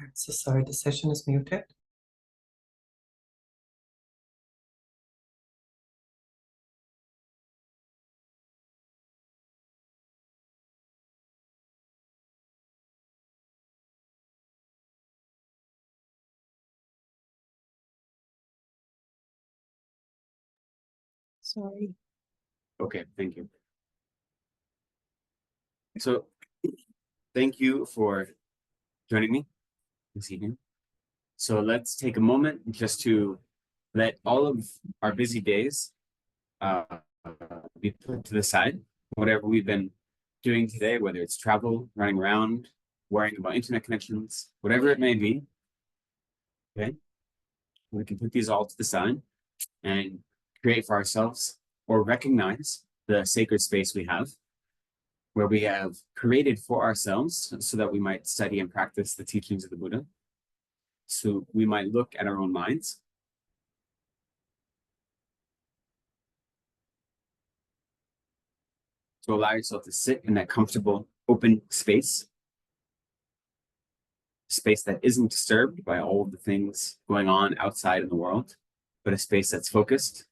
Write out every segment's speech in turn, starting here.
I'm so sorry, the session is muted. Sorry. Okay, thank you. So, thank you for joining me this evening. So let's take a moment just to let all of our busy days uh, be put to the side. Whatever we've been doing today, whether it's travel, running around, worrying about internet connections, whatever it may be, okay, we can put these all to the side and create for ourselves or recognize the sacred space we have, where we have created for ourselves so that we might study and practice the teachings of the Buddha. So we might look at our own minds. So allow yourself to sit in that comfortable, open space that isn't disturbed by all of the things going on outside in the world, but a space that's focused,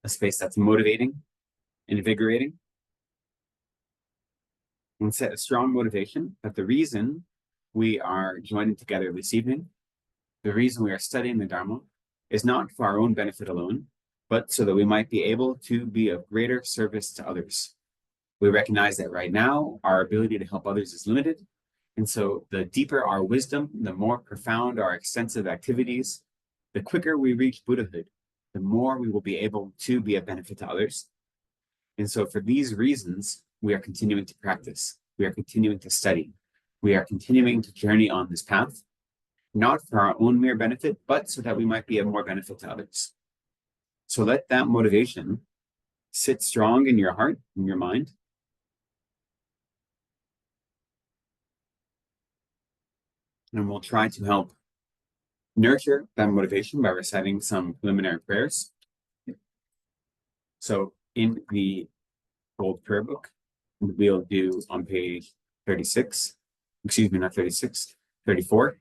a space that's motivating, invigorating, and set a strong motivation that the reason we are joining together this evening, the reason we are studying the Dharma, is not for our own benefit alone, but so that we might be able to be of greater service to others. We recognize that right now, our ability to help others is limited. And so the deeper our wisdom, the more profound our extensive activities, the quicker we reach Buddhahood, the more we will be able to be of benefit to others. And so for these reasons, we are continuing to practice. We are continuing to study. We are continuing to journey on this path, not for our own mere benefit, but so that we might be of more benefit to others. So let that motivation sit strong in your heart, in your mind. And we'll try to help nurture that motivation by reciting some preliminary prayers. So in the old prayer book, we'll do on page 36, excuse me, not 36, 34.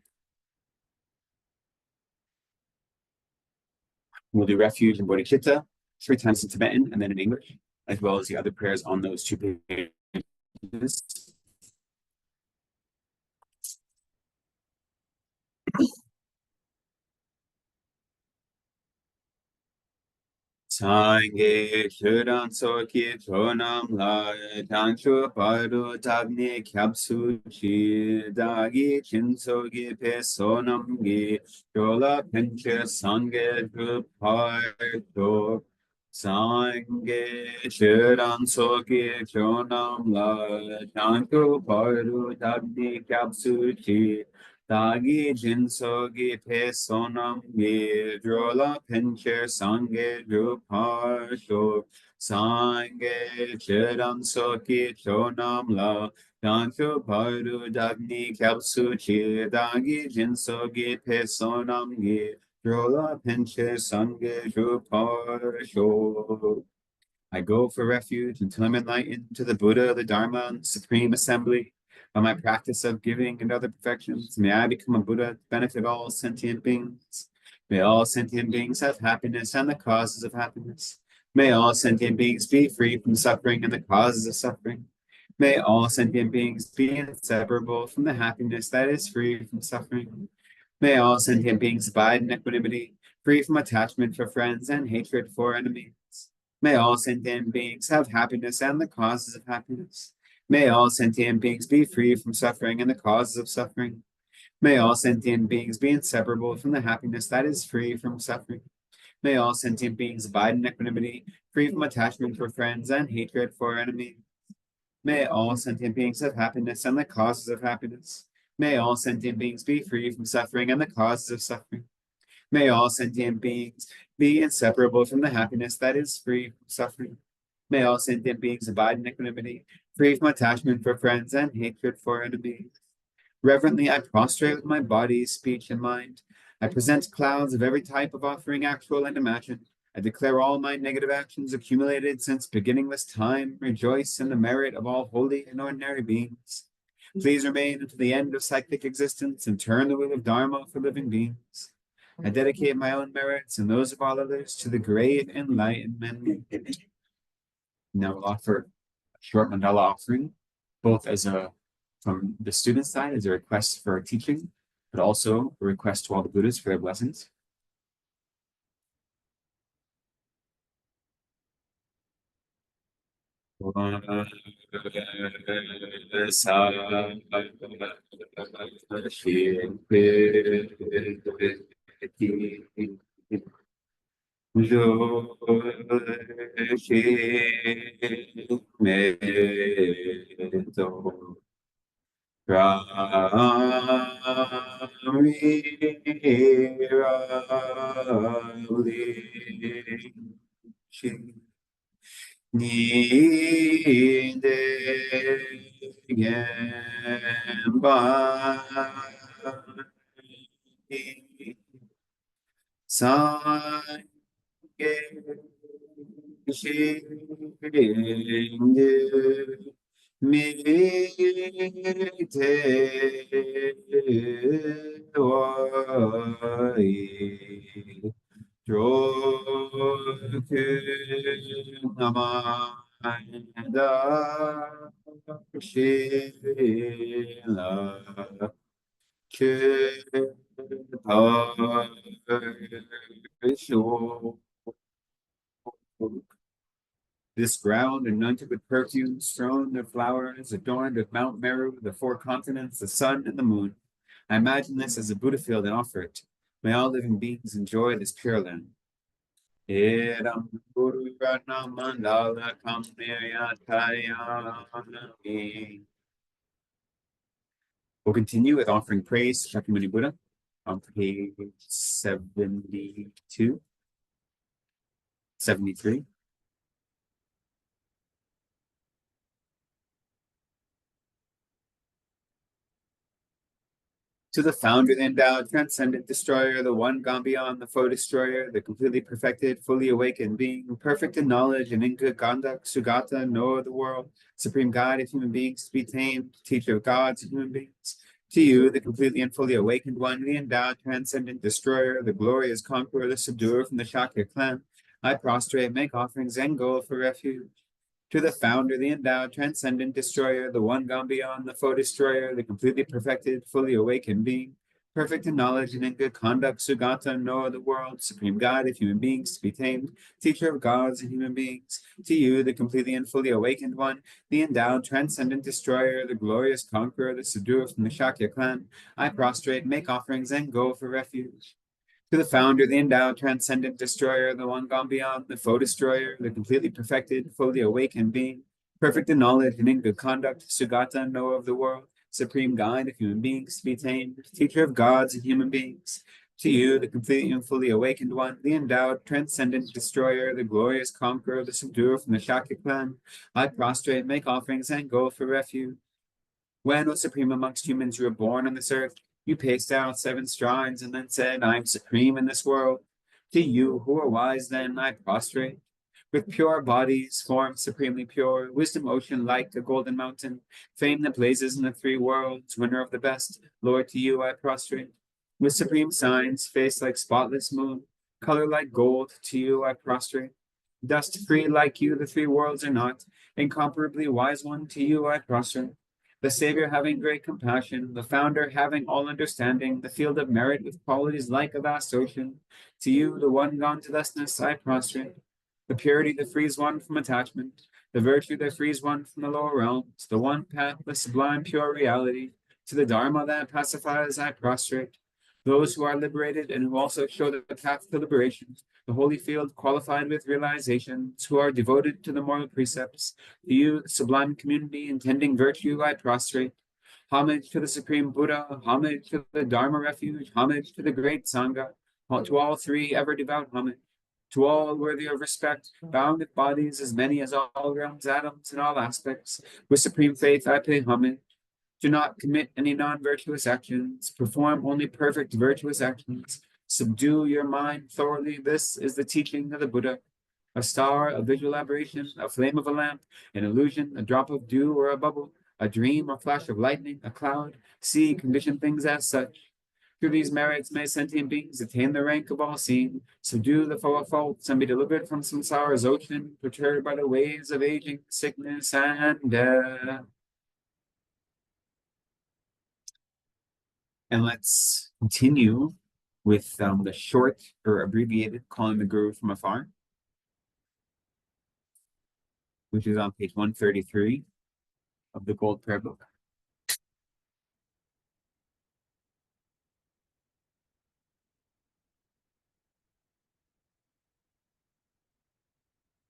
We'll do refuge and bodhicitta 3 times in Tibetan and then in English, as well as the other prayers on those 2 pages. Sangye Shuran Soki Chonam La Tancho Paru Tabni Kyapsu Chi Dagi Chinsogi Pesonam Gi Chola Pinche Sangye Druparto Sangye Shuran Soki Chonam La Tancho Paru Tabni Kyapsu Chi Dagi jinsogi pe sonam gi drola pincher sange druparsho sange chiram soki chonam la dancho paru dagni kapsu chi dagi jinsogi pe sonam gi drola pincher sange druparsho. I go for refuge until I'm enlightened to the Buddha, the Dharma, and Supreme Assembly. By my practice of giving and other perfections, may I become a Buddha to benefit all sentient beings. May all sentient beings have happiness and the causes of happiness. May all sentient beings be free from suffering and the causes of suffering. May all sentient beings be inseparable from the happiness that is free from suffering. May all sentient beings abide in equanimity, free from attachment for friends and hatred for enemies. May all sentient beings have happiness and the causes of happiness. May all sentient beings be free from suffering and the causes of suffering. May all sentient beings be inseparable from the happiness that is free from suffering. May all sentient beings abide in equanimity, free from attachment for friends and hatred for enemies. May all sentient beings have happiness and the causes of happiness. May all sentient beings be free from suffering and the causes of suffering. May all sentient beings be inseparable from the happiness that is free from suffering. May all sentient beings abide in equanimity, free from attachment for friends and hatred for enemies. Reverently, I prostrate with my body, speech, and mind. I present clouds of every type of offering, actual and imagined. I declare all my negative actions accumulated since beginningless time, rejoice in the merit of all holy and ordinary beings. Please remain until the end of cyclic existence and turn the wheel of Dharma for living beings. I dedicate my own merits and those of all others to the great enlightenment. Now we'll offer a short mandala offering, both as from the student side as a request for our teaching, but also a request to all the Buddhists for their blessings. This ground anointed with perfumes, strewn with flowers, adorned with Mount Meru, the four continents, the sun, and the moon. I imagine this as a Buddha field and offer it. May all living beings enjoy this pure land. We'll continue with offering praise to Shakyamuni Buddha on page 72, 73. To the founder, the endowed, transcendent destroyer, the one gone beyond, the foe destroyer, the completely perfected, fully awakened being, perfect in knowledge and in good conduct, Sugata, knower of the world, supreme guide of human beings to be tamed, teacher of gods and human beings. To you, the completely and fully awakened one, the endowed, transcendent destroyer, the glorious conqueror, the subduer from the Shakya clan, I prostrate, make offerings, and go for refuge. To the founder, the endowed, transcendent destroyer, the one gone beyond, the foe destroyer, the completely perfected, fully awakened being, perfect in knowledge and in good conduct, Sugata, knower of the world, supreme guide of human beings to be tamed, teacher of gods and human beings. To you, the completely and fully awakened one, the endowed, transcendent destroyer, the glorious conqueror, the subduer from the Shakya clan, I prostrate, make offerings, and go for refuge. To the founder, the endowed, transcendent destroyer, the one gone beyond, the foe destroyer, the completely perfected, fully awakened being, perfect in knowledge and in good conduct, Sugata, knower of the world, supreme guide of human beings to be tamed, teacher of gods and human beings. To you, the completely and fully awakened one, the endowed, transcendent destroyer, the glorious conqueror, the subduer from the Shakya clan, I prostrate, make offerings, and go for refuge. When, O supreme amongst humans, you were born on this earth, you paced out 7 strides and then said, I am supreme in this world. To you, who are wise then, I prostrate. With pure bodies, forms supremely pure, wisdom ocean like a golden mountain, fame that blazes in the 3 worlds, winner of the best, Lord, to you I prostrate. With supreme signs, face like spotless moon, color like gold, to you I prostrate. Dust free like you, the 3 worlds are not, incomparably wise one, to you I prostrate. The Savior having great compassion, the Founder having all understanding, the field of merit with qualities like a vast ocean. To you, the one gone to lessness, I prostrate. The purity that frees one from attachment, the virtue that frees one from the lower realms, the one path, the sublime pure reality. To the Dharma that pacifies, I prostrate. Those who are liberated and who also show the path to liberation, the holy field qualified with realizations, who are devoted to the moral precepts. To you, the sublime community intending virtue, I prostrate. Homage to the Supreme Buddha, homage to the Dharma refuge, homage to the great Sangha, to all 3 ever devout homage. To all worthy of respect, bound with bodies as many as all realms, atoms, in all aspects, with supreme faith I pay homage. Do not commit any non-virtuous actions, perform only perfect virtuous actions. Subdue your mind thoroughly. This is the teaching of the Buddha. A star, a visual aberration, a flame of a lamp, an illusion, a drop of dew or a bubble, a dream or flash of lightning, a cloud, see, condition things as such. Through these merits may sentient beings attain the rank of all seeing, subdue the four faults, and be delivered from samsara's ocean, perturbed by the waves of aging, sickness, and death. And let's continue with the short or abbreviated calling the Guru from afar, which is on page 133 of the Gold Prayer Book.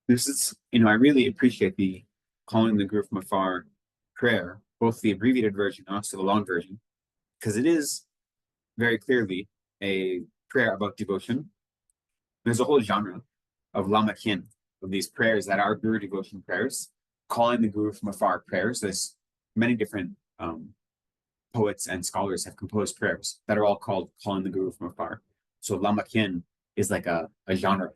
This is, I really appreciate the calling the Guru from afar prayer, both the abbreviated version and also the long version, because it is very clearly a prayer about devotion. There's a whole genre of lama kien, of these prayers that are Guru devotion prayers, calling the Guru from afar prayers. There's many different poets and scholars have composed prayers that are all called calling the Guru from afar. So lama kien is like a genre.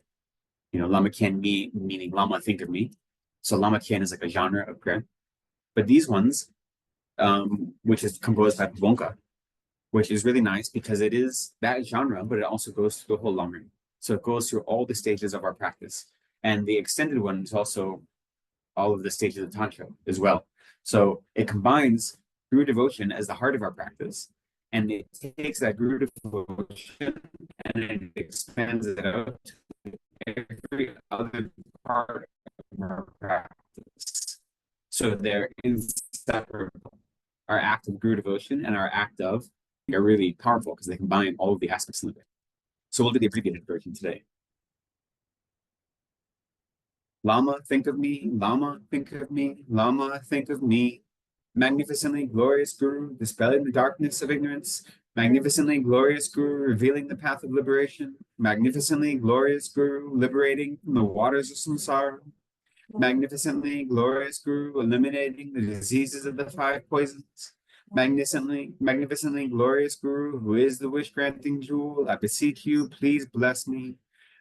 Lama kien meaning lama, think of me. So lama kien is like a genre of prayer. But these ones, which is composed by Wonka, which is really nice because it is that genre, but it also goes through the whole lamrim. So it goes through all the stages of our practice. And the extended one is also all of the stages of Tantra as well. So it combines Guru devotion as the heart of our practice, and it takes that Guru devotion and it expands it out to every other part of our practice. So they're inseparable. Our act of Guru devotion and our act of are really powerful because they combine all of the aspects of it. So we'll do the abbreviated version today. Lama, think of me. Lama, think of me. Lama, think of me. Magnificently glorious Guru, dispelling the darkness of ignorance. Magnificently glorious Guru, revealing the path of liberation. Magnificently glorious Guru, liberating from the waters of samsara. Magnificently glorious Guru, eliminating the diseases of the five poisons. Magnificently glorious Guru, who is the wish-granting jewel, I beseech you, please bless me.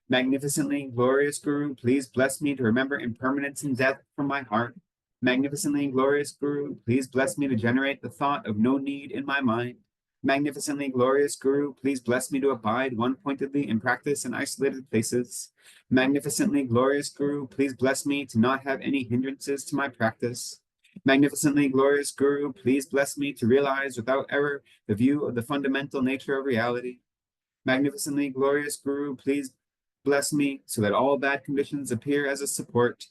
Magnificently glorious Guru, please bless me to remember impermanence and death from my heart. Magnificently glorious Guru, please bless me to generate the thought of no need in my mind. Magnificently glorious Guru, please bless me to abide one-pointedly in practice in isolated places. Magnificently glorious Guru, please bless me to not have any hindrances to my practice. Magnificently glorious Guru, please bless me to realize without error the view of the fundamental nature of reality. Magnificently glorious Guru, please bless me so that all bad conditions appear as a support.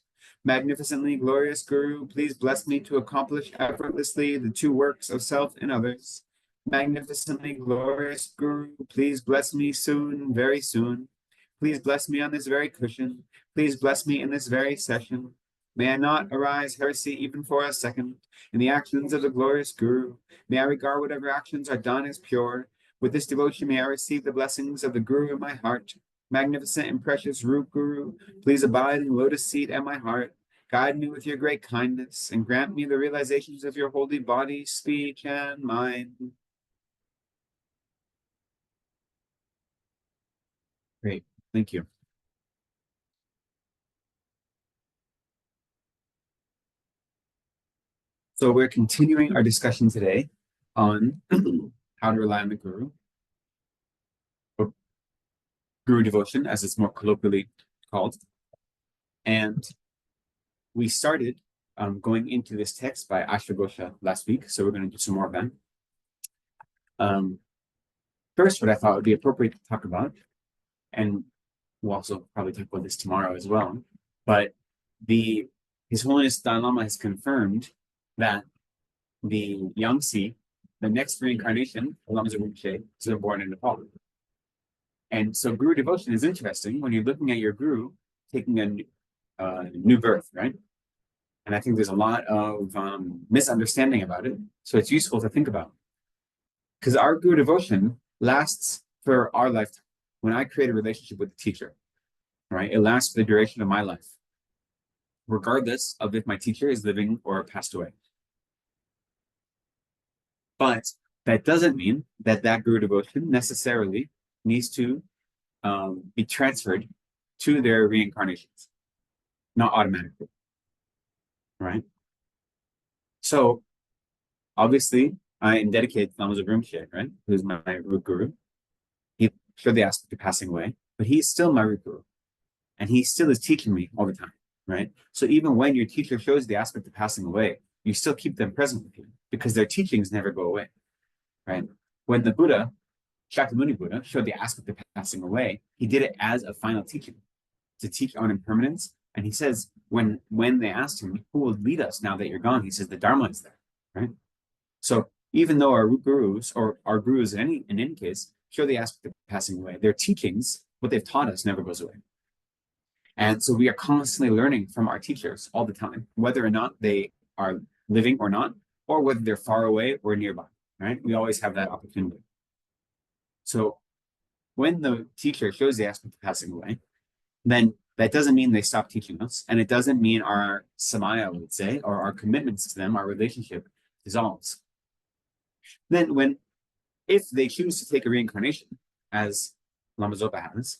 Magnificently glorious Guru, please bless me to accomplish effortlessly the two works of self and others. Magnificently glorious Guru, please bless me soon, very soon. Please bless me on this very cushion. Please bless me in this very session. May I not arise heresy even for a second in the actions of the glorious Guru. May I regard whatever actions are done as pure. With this devotion, may I receive the blessings of the Guru in my heart. Magnificent and precious Root Guru, please abide in the lotus seat at my heart. Guide me with your great kindness and grant me the realizations of your holy body, speech, and mind. Great, thank you. So we're continuing our discussion today on how to rely on the Guru, or Guru devotion, as it's more colloquially called. And we started going into this text by Ashvagosha last week, so we're going to do some more of that. First, what I thought would be appropriate to talk about, and we'll also probably talk about this tomorrow as well, but His Holiness Dalai Lama has confirmed that the Yangtze, the next reincarnation, Lama's Rinpoche, is born in Nepal. And so Guru devotion is interesting when you're looking at your Guru taking a new birth, right? And I think there's a lot of misunderstanding about it. So it's useful to think about. Because our Guru devotion lasts for our lifetime. When I create a relationship with the teacher, right, it lasts for the duration of my life, regardless of if my teacher is living or passed away. But that doesn't mean that that Guru devotion necessarily needs to be transferred to their reincarnations, not automatically, right? So Obviously, I am dedicated to Lamazopa Rinpoche, right? Who's my root guru. He showed the aspect of passing away, but he's still my root guru. And he still is teaching me all the time, right? So even when your teacher shows the aspect of passing away, you still keep them present with you because their teachings never go away, right? When the Buddha, Shakyamuni Buddha, showed the aspect of passing away, he did it as a final teaching to teach on impermanence. And he says, when they asked him, who will lead us now that you're gone? He says, the Dharma is there, right? So even though our gurus or our gurus in any case show the aspect of passing away, their teachings, what they've taught us never goes away. And so we are constantly learning from our teachers all the time, whether or not they are living or not, or whether they're far away or nearby, right? We always have that opportunity. So when the teacher shows the aspect of passing away, then that doesn't mean they stop teaching us. And it doesn't mean our samaya, I would say, or our commitments to them, our relationship dissolves. Then if they choose to take a reincarnation, as Lama Zopa has,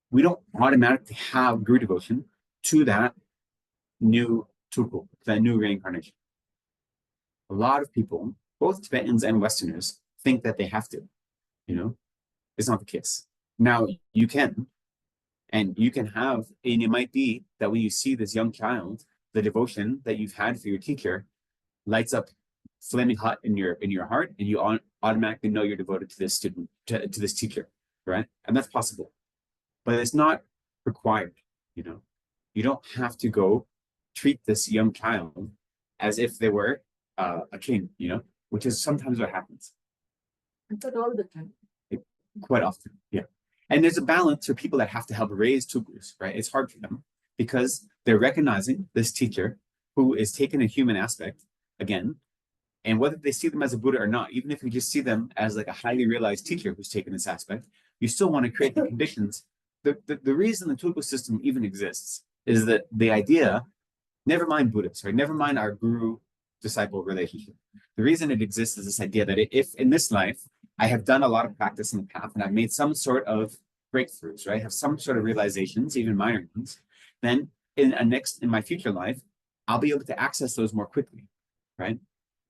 we don't automatically have guru devotion to that new tuku, that new reincarnation. A lot of people, both Tibetans and Westerners, think that they have to. It's not the case. Now you can, and you can have, and it might be that when you see this young child, the devotion that you've had for your teacher lights up flaming hot in your heart, and you automatically know you're devoted to this student, to this teacher, right? And that's possible. But it's not required, You don't have to go treat this young child as if they were a king, which is sometimes what happens. But all the time. Quite often, yeah. And there's a balance for people that have to help raise tukus, right? It's hard for them because they're recognizing this teacher who is taking a human aspect again, and whether they see them as a Buddha or not, even if you just see them as like a highly realized teacher who's taken this aspect, you still want to create the conditions. The reason the tuku system even exists is that the idea, never mind Buddhists, right? Never mind our guru-disciple relationship. The reason it exists is this idea that if in this life, I have done a lot of practice in the path and I've made some sort of breakthroughs, right? I have some sort of realizations, even minor ones, then in my future life, I'll be able to access those more quickly, right?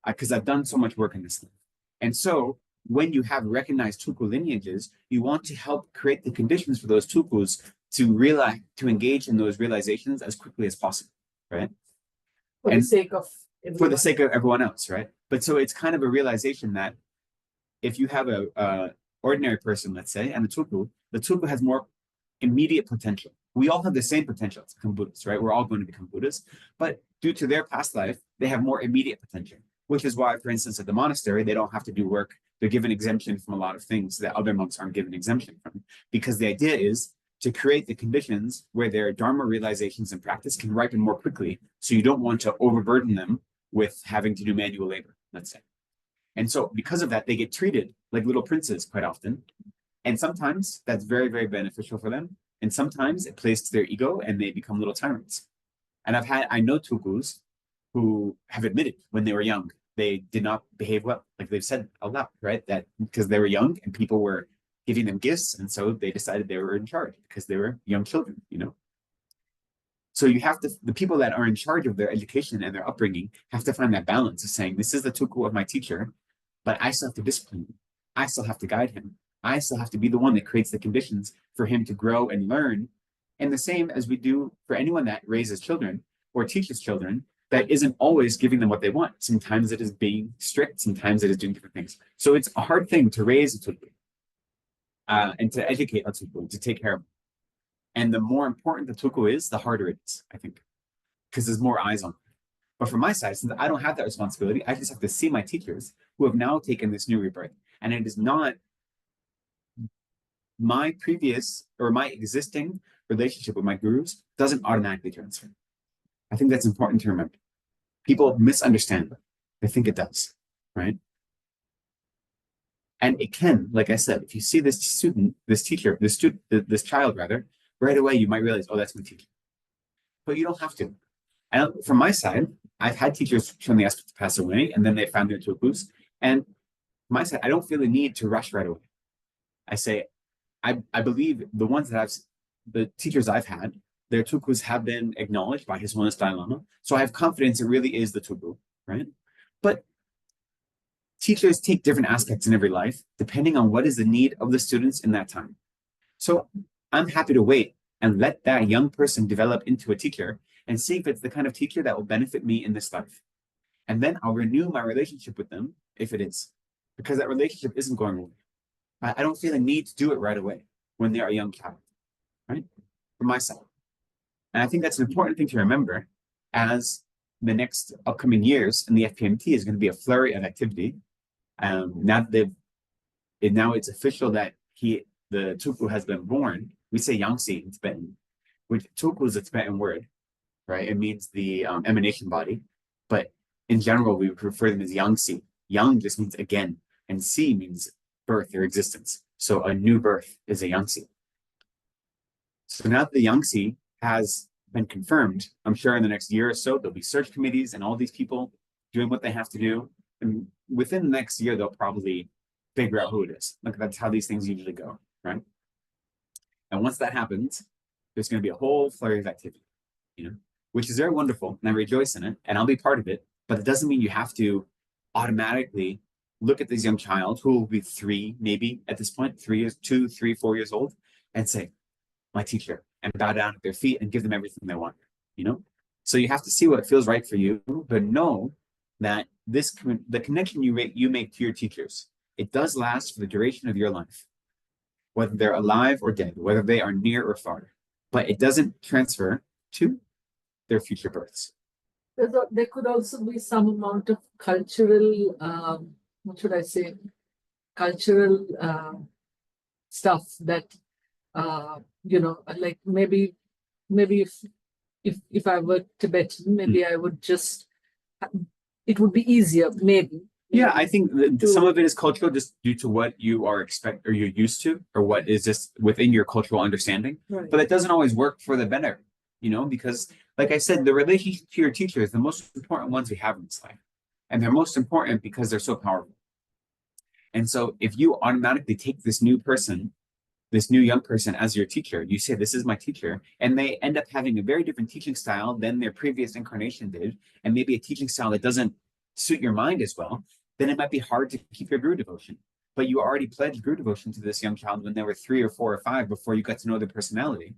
Because I've done so much work in this life. And so when you have recognized tuku lineages, you want to help create the conditions for those tukus to engage in those realizations as quickly as possible, right? For the sake of everyone. For the sake of everyone else, right? But so it's kind of a realization that if you have a ordinary person, let's say, and the tuku has more immediate potential. We all have the same potential to become Buddhists, right? We're all going to become Buddhists, but due to their past life, they have more immediate potential, which is why, for instance, at the monastery, they don't have to do work. They're given exemption from a lot of things that other monks aren't given exemption from, because the idea is to create the conditions where their Dharma realizations and practice can ripen more quickly, so you don't want to overburden them with having to do manual labor, let's say. And so because of that, they get treated like little princes quite often. And sometimes that's very, very beneficial for them. And sometimes it plays to their ego and they become little tyrants. And I know tukus who have admitted when they were young, they did not behave well. Like they've said a lot, right? That because they were young and people were giving them gifts. And so they decided they were in charge because they were young children, So you have to, the people that are in charge of their education and their upbringing have to find that balance of saying, this is the tuku of my teacher, but I still have to discipline him. I still have to guide him. I still have to be the one that creates the conditions for him to grow and learn. And the same as we do for anyone that raises children or teaches children, that isn't always giving them what they want. Sometimes it is being strict. Sometimes it is doing different things. So it's a hard thing to raise a tuku and to educate a tuku, to take care of them. And the more important the tuku is, the harder it is, I think, because there's more eyes on it. But from my side, since I don't have that responsibility, I just have to see my teachers who have now taken this new rebirth. And it is not my previous or my existing relationship with my gurus doesn't automatically transfer. I think that's important to remember. People misunderstand that. They think it does, right? And it can, like I said, if you see this child rather, right away you might realize, oh, that's my teacher. But you don't have to. And from my side, I've had teachers show me aspect to pass away, and then they found their tukus. And from my side, I don't feel the need to rush right away. I say, I believe the teachers I've had, their tukus have been acknowledged by His Holiness Dalai Lama. So I have confidence it really is the tuku, right? But teachers take different aspects in every life, depending on what is the need of the students in that time. So I'm happy to wait and let that young person develop into a teacher and see if it's the kind of teacher that will benefit me in this life. And then I'll renew my relationship with them if it is, because that relationship isn't going away. I don't feel a need to do it right away when they are a young child, right? From my side. And I think that's an important thing to remember as the next upcoming years in the FPMT is going to be a flurry of activity. Now that now it's official that the Tuku has been born. We say Yangsi in Tibetan, which Tuku is a Tibetan word, right? It means the emanation body, but in general we refer them as Yangsi. Yang just means again, and Si means birth or existence. So a new birth is a Yangsi. So now that the Yangsi has been confirmed, I'm sure in the next year or so there'll be search committees and all these people doing what they have to do. And within the next year, they'll probably figure out who it is. Like that's how these things usually go, right? And once that happens, there's going to be a whole flurry of activity, which is very wonderful, and I rejoice in it, and I'll be part of it. But it doesn't mean you have to automatically look at this young child who will be 3, maybe at this point, 3 years, 2, 3, 4 years old, and say, "My teacher," and bow down at their feet and give them everything they want. So you have to see what feels right for you, but know that the connection you make to your teachers, it does last for the duration of your life, whether they're alive or dead, whether they are near or far, but it doesn't transfer to their future births. There could also be some amount of cultural, what should I say, cultural stuff that, like maybe if I were Tibetan, maybe I would just, it would be easier, maybe. Yeah, I think some of it is cultural, just due to what you are or you're used to, or what is just within your cultural understanding. Right. But it doesn't always work for the better, because, like I said, the relationship to your teacher is the most important ones we have in this life, and they're most important because they're so powerful. And so, if you automatically take this new young person as your teacher, you say, "This is my teacher," and they end up having a very different teaching style than their previous incarnation did, and maybe a teaching style that doesn't suit your mind as well, then it might be hard to keep your guru devotion. But you already pledged guru devotion to this young child when they were 3 or 4 or 5 before you got to know their personality.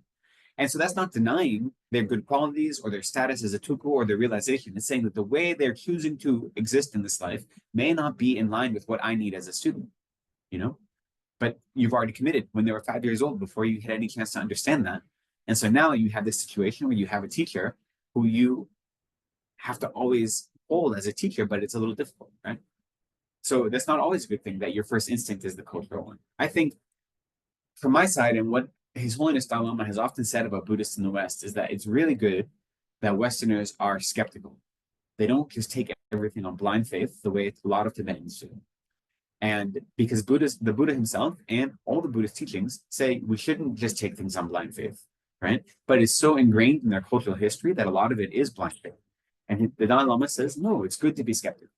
And so that's not denying their good qualities or their status as a tuku or their realization. It's saying that the way they're choosing to exist in this life may not be in line with what I need as a student, But you've already committed when they were 5 years old before you had any chance to understand that. And so now you have this situation where you have a teacher who you have to always hold as a teacher, but it's a little difficult, right? So that's not always a good thing that your first instinct is the cultural one. I think from my side, and what His Holiness Dalai Lama has often said about Buddhists in the West, is that it's really good that Westerners are skeptical. They don't just take everything on blind faith the way a lot of Tibetans do. And because the Buddha himself and all the Buddhist teachings say we shouldn't just take things on blind faith, right? But it's so ingrained in their cultural history that a lot of it is blind faith. And the Dalai Lama says, no, it's good to be skeptical.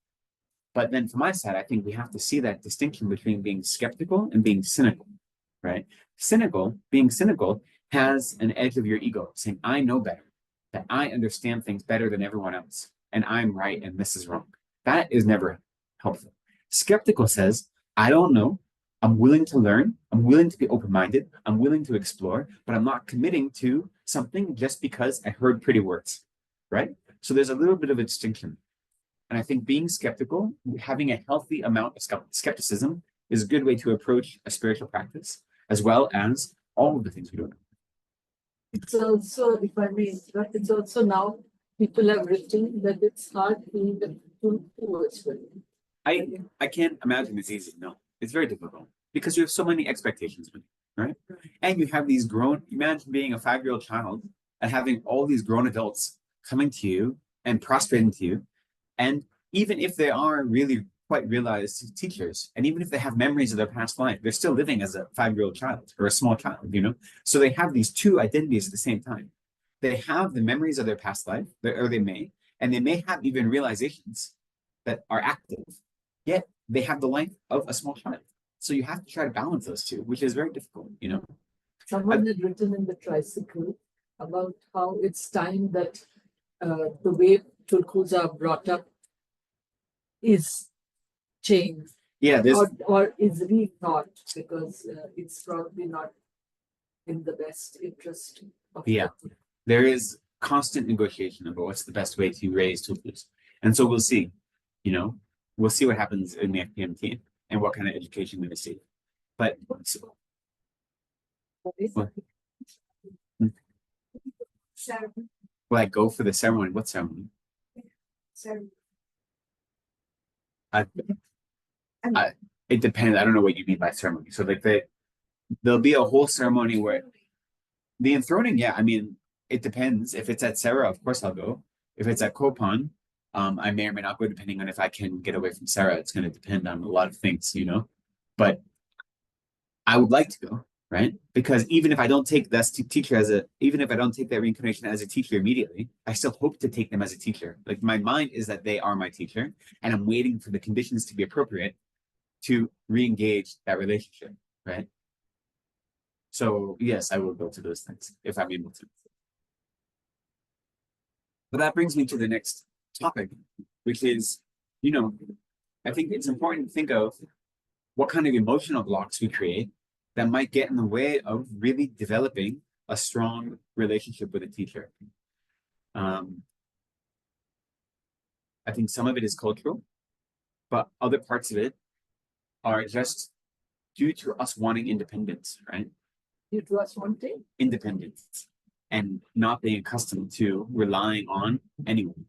But then from my side, I think we have to see that distinction between being skeptical and being cynical, right? Being cynical has an edge of your ego, saying, I know better, that I understand things better than everyone else, and I'm right and this is wrong. That is never helpful. Skeptical says, I don't know, I'm willing to learn, I'm willing to be open-minded, I'm willing to explore, but I'm not committing to something just because I heard pretty words, right? So there's a little bit of a distinction. And I think being skeptical, having a healthy amount of skepticism is a good way to approach a spiritual practice, as well as all of the things we do. It's also, if I may interrupt, it's also now people have written that it's hard being the Tuku as well. I can't imagine it's easy. No, it's very difficult because you have so many expectations, right? And you have these imagine being a 5-year-old child and having all these grown adults coming to you and prostrating to you. And even if they are really quite realized teachers, and even if they have memories of their past life, they're still living as a 5-year-old child or a small child, So they have these two identities at the same time. They have the memories of their past life, or they may have even realizations that are active, yet they have the life of a small child. So you have to try to balance those two, which is very difficult, Someone had written in the tricycle about how it's time that the way tulkus are brought up is changed Yeah, or is rethought because it's probably not in the best interest of there is constant negotiation about what's the best way to raise tulkus. And so we'll see, we'll see what happens in the FPMT and what kind of education we receive. But so, what? Will I go for the ceremony? What ceremony? It depends. I don't know what you mean by ceremony. So like there'll be a whole ceremony where the enthroning, yeah, I mean, it depends. If it's at Sarah, of course I'll go. If it's at Kopan, I may or may not go depending on if I can get away from Sarah. It's going to depend on a lot of things, but I would like to go, right? Because even if I don't take that teacher even if I don't take that reincarnation as a teacher immediately, I still hope to take them as a teacher. Like my mind is that they are my teacher and I'm waiting for the conditions to be appropriate to re-engage that relationship, right? So yes, I will go to those things if I'm able to. But that brings me to the next topic, which is, I think it's important to think of what kind of emotional blocks we create that might get in the way of really developing a strong relationship with a teacher. I think some of it is cultural, but other parts of it are just due to us wanting independence, right? Due to us wanting? Independence and not being accustomed to relying on anyone.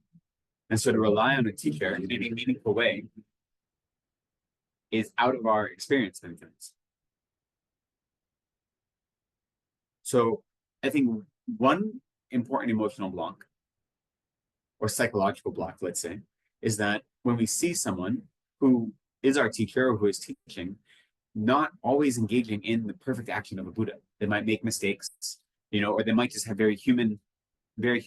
And so to rely on a teacher in any meaningful way is out of our experience many times. So I think one important emotional block or psychological block, let's say, is that when we see someone who is our teacher or who is teaching, not always engaging in the perfect action of a Buddha. They might make mistakes, or they might just have very human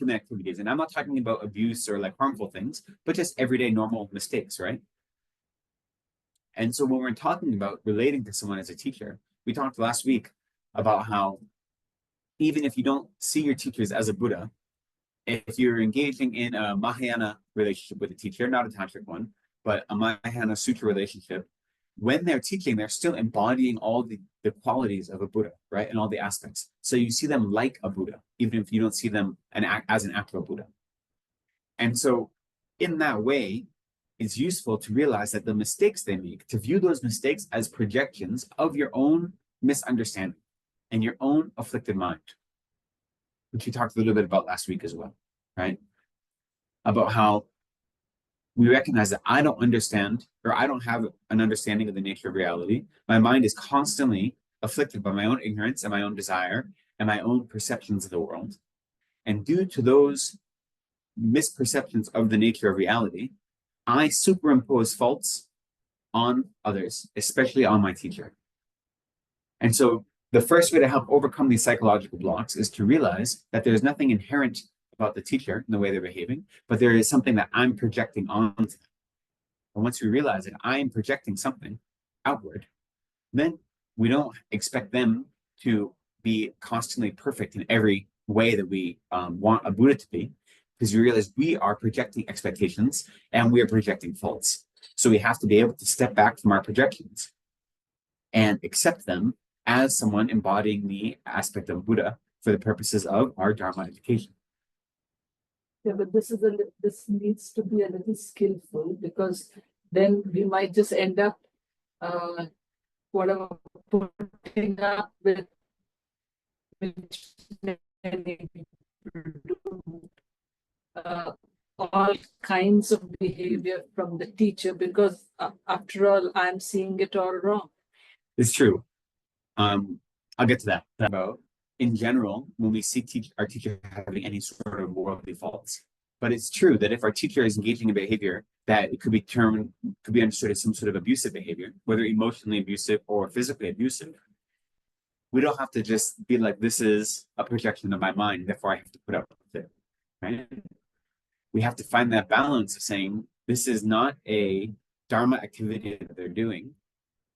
activities. And I'm not talking about abuse or like harmful things, but just everyday normal mistakes, right? And so when we're talking about relating to someone as a teacher, we talked last week about how even if you don't see your teachers as a Buddha, if you're engaging in a Mahayana relationship with a teacher, not a tantric one, but a Mahayana Sutra relationship, when they're teaching, they're still embodying all the qualities of a Buddha, right? And all the aspects. So you see them like a Buddha, even if you don't see them as an actual Buddha. And so in that way, it's useful to realize that the mistakes they make, to view those mistakes as projections of your own misunderstanding and your own afflicted mind, which we talked a little bit about last week as well, right? About how we recognize that I don't understand, or I don't have an understanding of the nature of reality. My mind is constantly afflicted by my own ignorance and my own desire and my own perceptions of the world. And due to those misperceptions of the nature of reality, I superimpose faults on others, especially on my teacher. And so the first way to help overcome these psychological blocks is to realize that there's nothing inherent about the teacher and the way they're behaving, but there is something that I'm projecting onto them. And once we realize that I am projecting something outward, then we don't expect them to be constantly perfect in every way that we want a Buddha to be, because we realize we are projecting expectations and we are projecting faults. So we have to be able to step back from our projections and accept them as someone embodying the aspect of Buddha for the purposes of our Dharma education. Yeah, but this needs to be a little skillful, because then we might just end up putting up with all kinds of behavior from the teacher, because after all, I'm seeing it all wrong. It's true. I'll get to that. About in general, when we see our teacher having any sort of worldly faults. But it's true that if our teacher is engaging in behavior that it could be understood as some sort of abusive behavior, whether emotionally abusive or physically abusive, we don't have to just be like, this is a projection of my mind, therefore I have to put up with it, right? We have to find that balance of saying, this is not a Dharma activity that they're doing,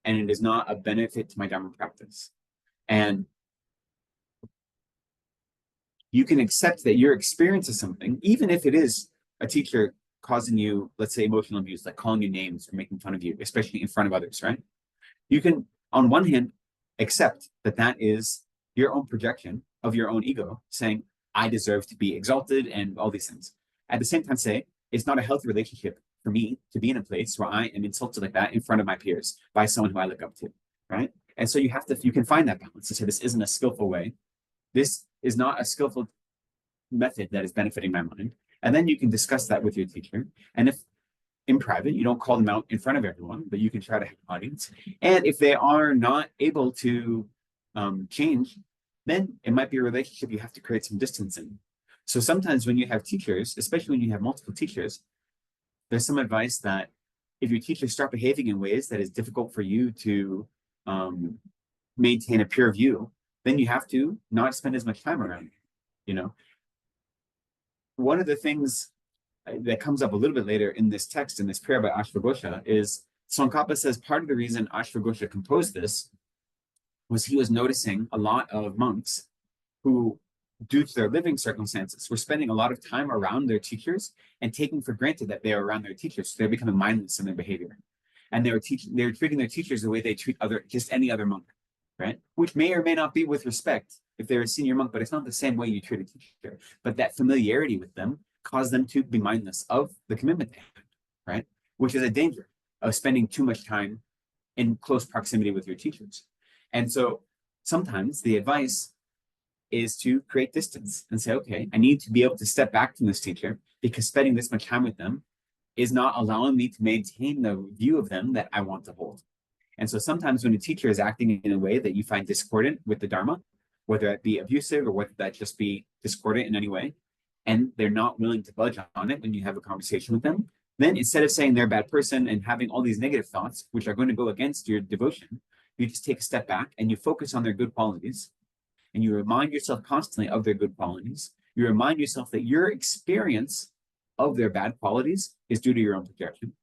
and it is not a benefit to my Dharma practice. And you can accept that your experience of something, even if it is a teacher causing you, let's say, emotional abuse, like calling you names or making fun of you, especially in front of others, right? You can, on one hand, accept that that is your own projection of your own ego, saying, I deserve to be exalted and all these things. At the same time, say, it's not a healthy relationship for me to be in a place where I am insulted like that in front of my peers by someone who I look up to, right? And so you can find that balance to say, this isn't a skillful way. This is not a skillful method that is benefiting my mind. And then you can discuss that with your teacher. And if in private, you don't call them out in front of everyone, but you can try to have an audience. And if they are not able to change, then it might be a relationship you have to create some distance in. So sometimes when you have teachers, especially when you have multiple teachers, there's some advice that if your teachers start behaving in ways that is difficult for you to maintain a pure view, then you have to not spend as much time around, you know. One of the things that comes up a little bit later in this text, in this prayer by Ashvagosha, is Tsongkhapa says part of the reason Ashvagosha composed this was he was noticing a lot of monks who, due to their living circumstances, were spending a lot of time around their teachers and taking for granted that they are around their teachers. So they're becoming mindless in their behavior. And they were treating their teachers the way they treat just any other monk, right? Which may or may not be with respect if they're a senior monk, but it's not the same way you treat a teacher. But that familiarity with them caused them to be mindless of the commitment they had, right? Which is a danger of spending too much time in close proximity with your teachers. And so sometimes the advice is to create distance and say, okay, I need to be able to step back from this teacher because spending this much time with them is not allowing me to maintain the view of them that I want to hold. And so sometimes when a teacher is acting in a way that you find discordant with the Dharma, whether that be abusive or whether that just be discordant in any way, and they're not willing to budge on it when you have a conversation with them, then instead of saying they're a bad person and having all these negative thoughts, which are going to go against your devotion, you just take a step back and you focus on their good qualities. And you remind yourself constantly of their good qualities. You remind yourself that your experience of their bad qualities is due to your own projection.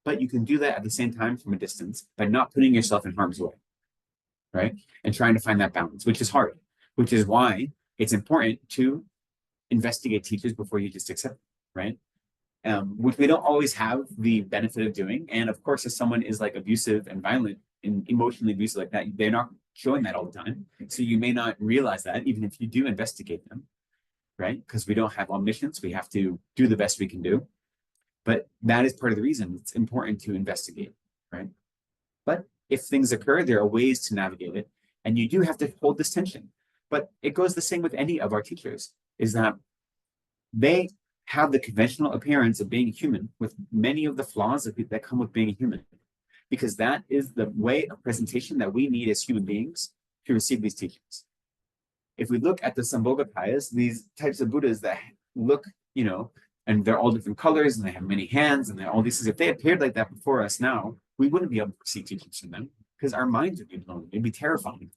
But you can do that at the same time from a distance by not putting yourself in harm's way, right? And trying to find that balance, which is hard, which is why it's important to investigate teachers before you just accept them, right? Which we don't always have the benefit of doing. And of course, if someone is like abusive and violent and emotionally abusive like that, they're not showing that all the time. So you may not realize that even if you do investigate them, right? Because we don't have omniscience. We have to do the best we can do. But that is part of the reason it's important to investigate, right? But if things occur, there are ways to navigate it. And you do have to hold this tension. But it goes the same with any of our teachers, is that they have the conventional appearance of being human with many of the flaws that come with being human. Because that is the way of presentation that we need as human beings to receive these teachings. If we look at the Sambhogakayas, these types of Buddhas that look, you know, and they're all different colors and they have many hands and all these things, if they appeared like that before us now, we wouldn't be able to receive teachings from them because our minds would be blown. It'd be terrifying.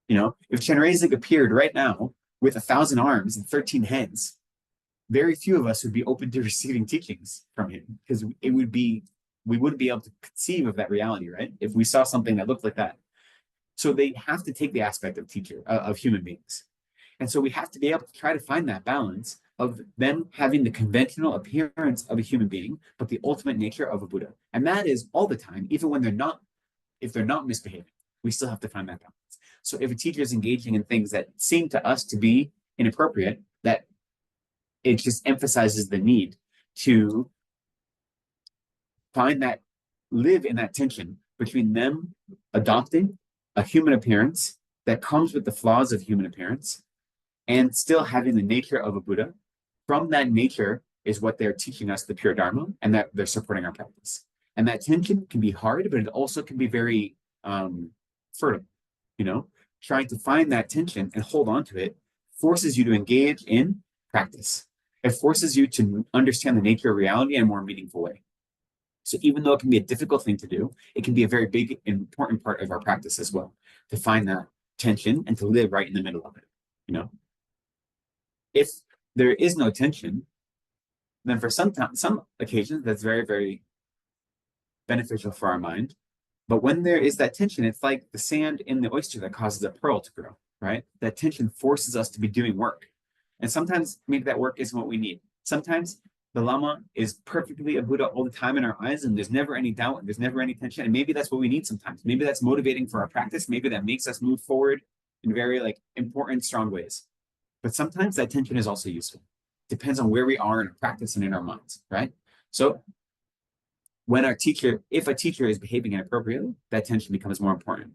You know, if Chenrezig appeared right now with 1,000 arms and 13 heads, very few of us would be open to receiving teachings from him because we wouldn't be able to conceive of that reality, right? If we saw something that looked like that. So they have to take the aspect of human beings. And so we have to be able to try to find that balance of them having the conventional appearance of a human being, but the ultimate nature of a Buddha. And that is all the time, even when if they're not misbehaving, we still have to find that balance. So if a teacher is engaging in things that seem to us to be inappropriate, that it just emphasizes the need to live in that tension between them adopting a human appearance that comes with the flaws of human appearance and still having the nature of a Buddha. From that nature is what they're teaching us, the pure Dharma, and that they're supporting our practice. And that tension can be hard, but it also can be very fertile, you know? Trying to find that tension and hold on to it forces you to engage in practice. It forces you to understand the nature of reality in a more meaningful way. So even though it can be a difficult thing to do, it can be a very big, important part of our practice as well, to find that tension and to live right in the middle of it, you know? If there is no tension, then for some occasions, that's very, very beneficial for our mind. But when there is that tension, it's like the sand in the oyster that causes a pearl to grow, right? That tension forces us to be doing work. And sometimes maybe that work isn't what we need. Sometimes the Lama is perfectly a Buddha all the time in our eyes, and there's never any doubt, and there's never any tension. And maybe that's what we need sometimes. Maybe that's motivating for our practice. Maybe that makes us move forward in very like important, strong ways. But sometimes that tension is also useful. Depends on where we are in our practice and in our minds, right? So when if a teacher is behaving inappropriately, that tension becomes more important.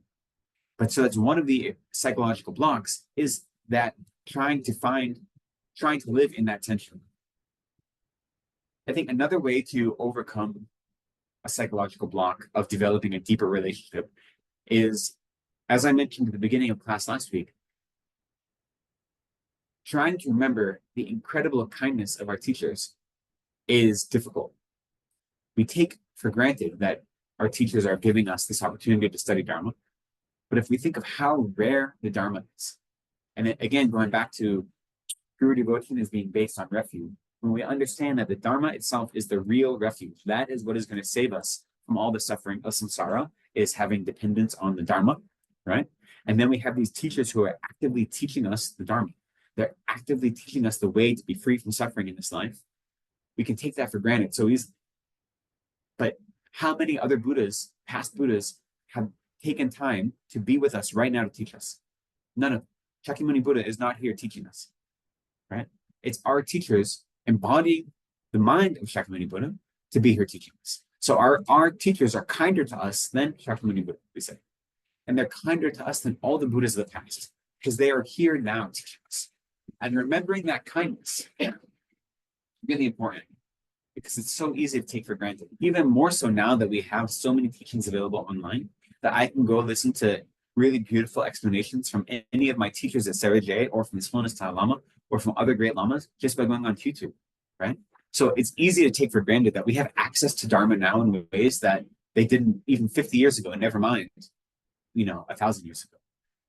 But so that's one of the psychological blocks, is that trying to live in that tension. I think another way to overcome a psychological block of developing a deeper relationship is, as I mentioned at the beginning of class last week, trying to remember the incredible kindness of our teachers is difficult. We take for granted that our teachers are giving us this opportunity to study Dharma. But if we think of how rare the Dharma is, and again, going back to Guru devotion as being based on refuge, when we understand that the Dharma itself is the real refuge, that is what is going to save us from all the suffering of samsara, is having dependence on the Dharma, right? And then we have these teachers who are actively teaching us the Dharma. They're actively teaching us the way to be free from suffering in this life. We can take that for granted so easily. But how many other Buddhas, past Buddhas, have taken time to be with us right now to teach us? None of them. Shakyamuni Buddha is not here teaching us, right? It's our teachers embodying the mind of Shakyamuni Buddha to be here teaching us. So our teachers are kinder to us than Shakyamuni Buddha, we say. And they're kinder to us than all the Buddhas of the past, because they are here now teaching us. And remembering that kindness, really important, because it's so easy to take for granted. Even more so now that we have so many teachings available online, that I can go listen to really beautiful explanations from any of my teachers at Serije, or from Slonistai Lama, or from other great lamas, just by going on YouTube, right? So it's easy to take for granted that we have access to Dharma now in ways that they didn't even 50 years ago, and never mind, 1,000 years ago.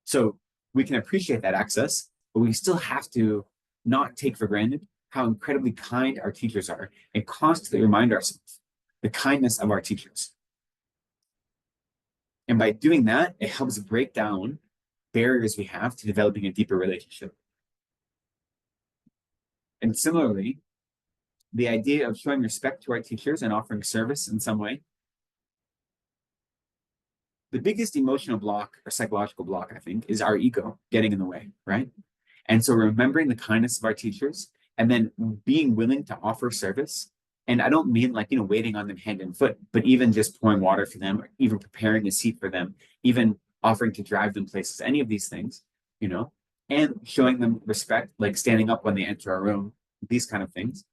So we can appreciate that access, but we still have to not take for granted how incredibly kind our teachers are, and constantly remind ourselves the kindness of our teachers. And by doing that, it helps break down barriers we have to developing a deeper relationship. And similarly, the idea of showing respect to our teachers and offering service in some way. The biggest emotional block or psychological block, I think, is our ego getting in the way, right? And so remembering the kindness of our teachers, and then being willing to offer service. And I don't mean like, waiting on them hand and foot, but even just pouring water for them, or even preparing a seat for them, even offering to drive them places, any of these things, and showing them respect, like standing up when they enter our room, these kind of things.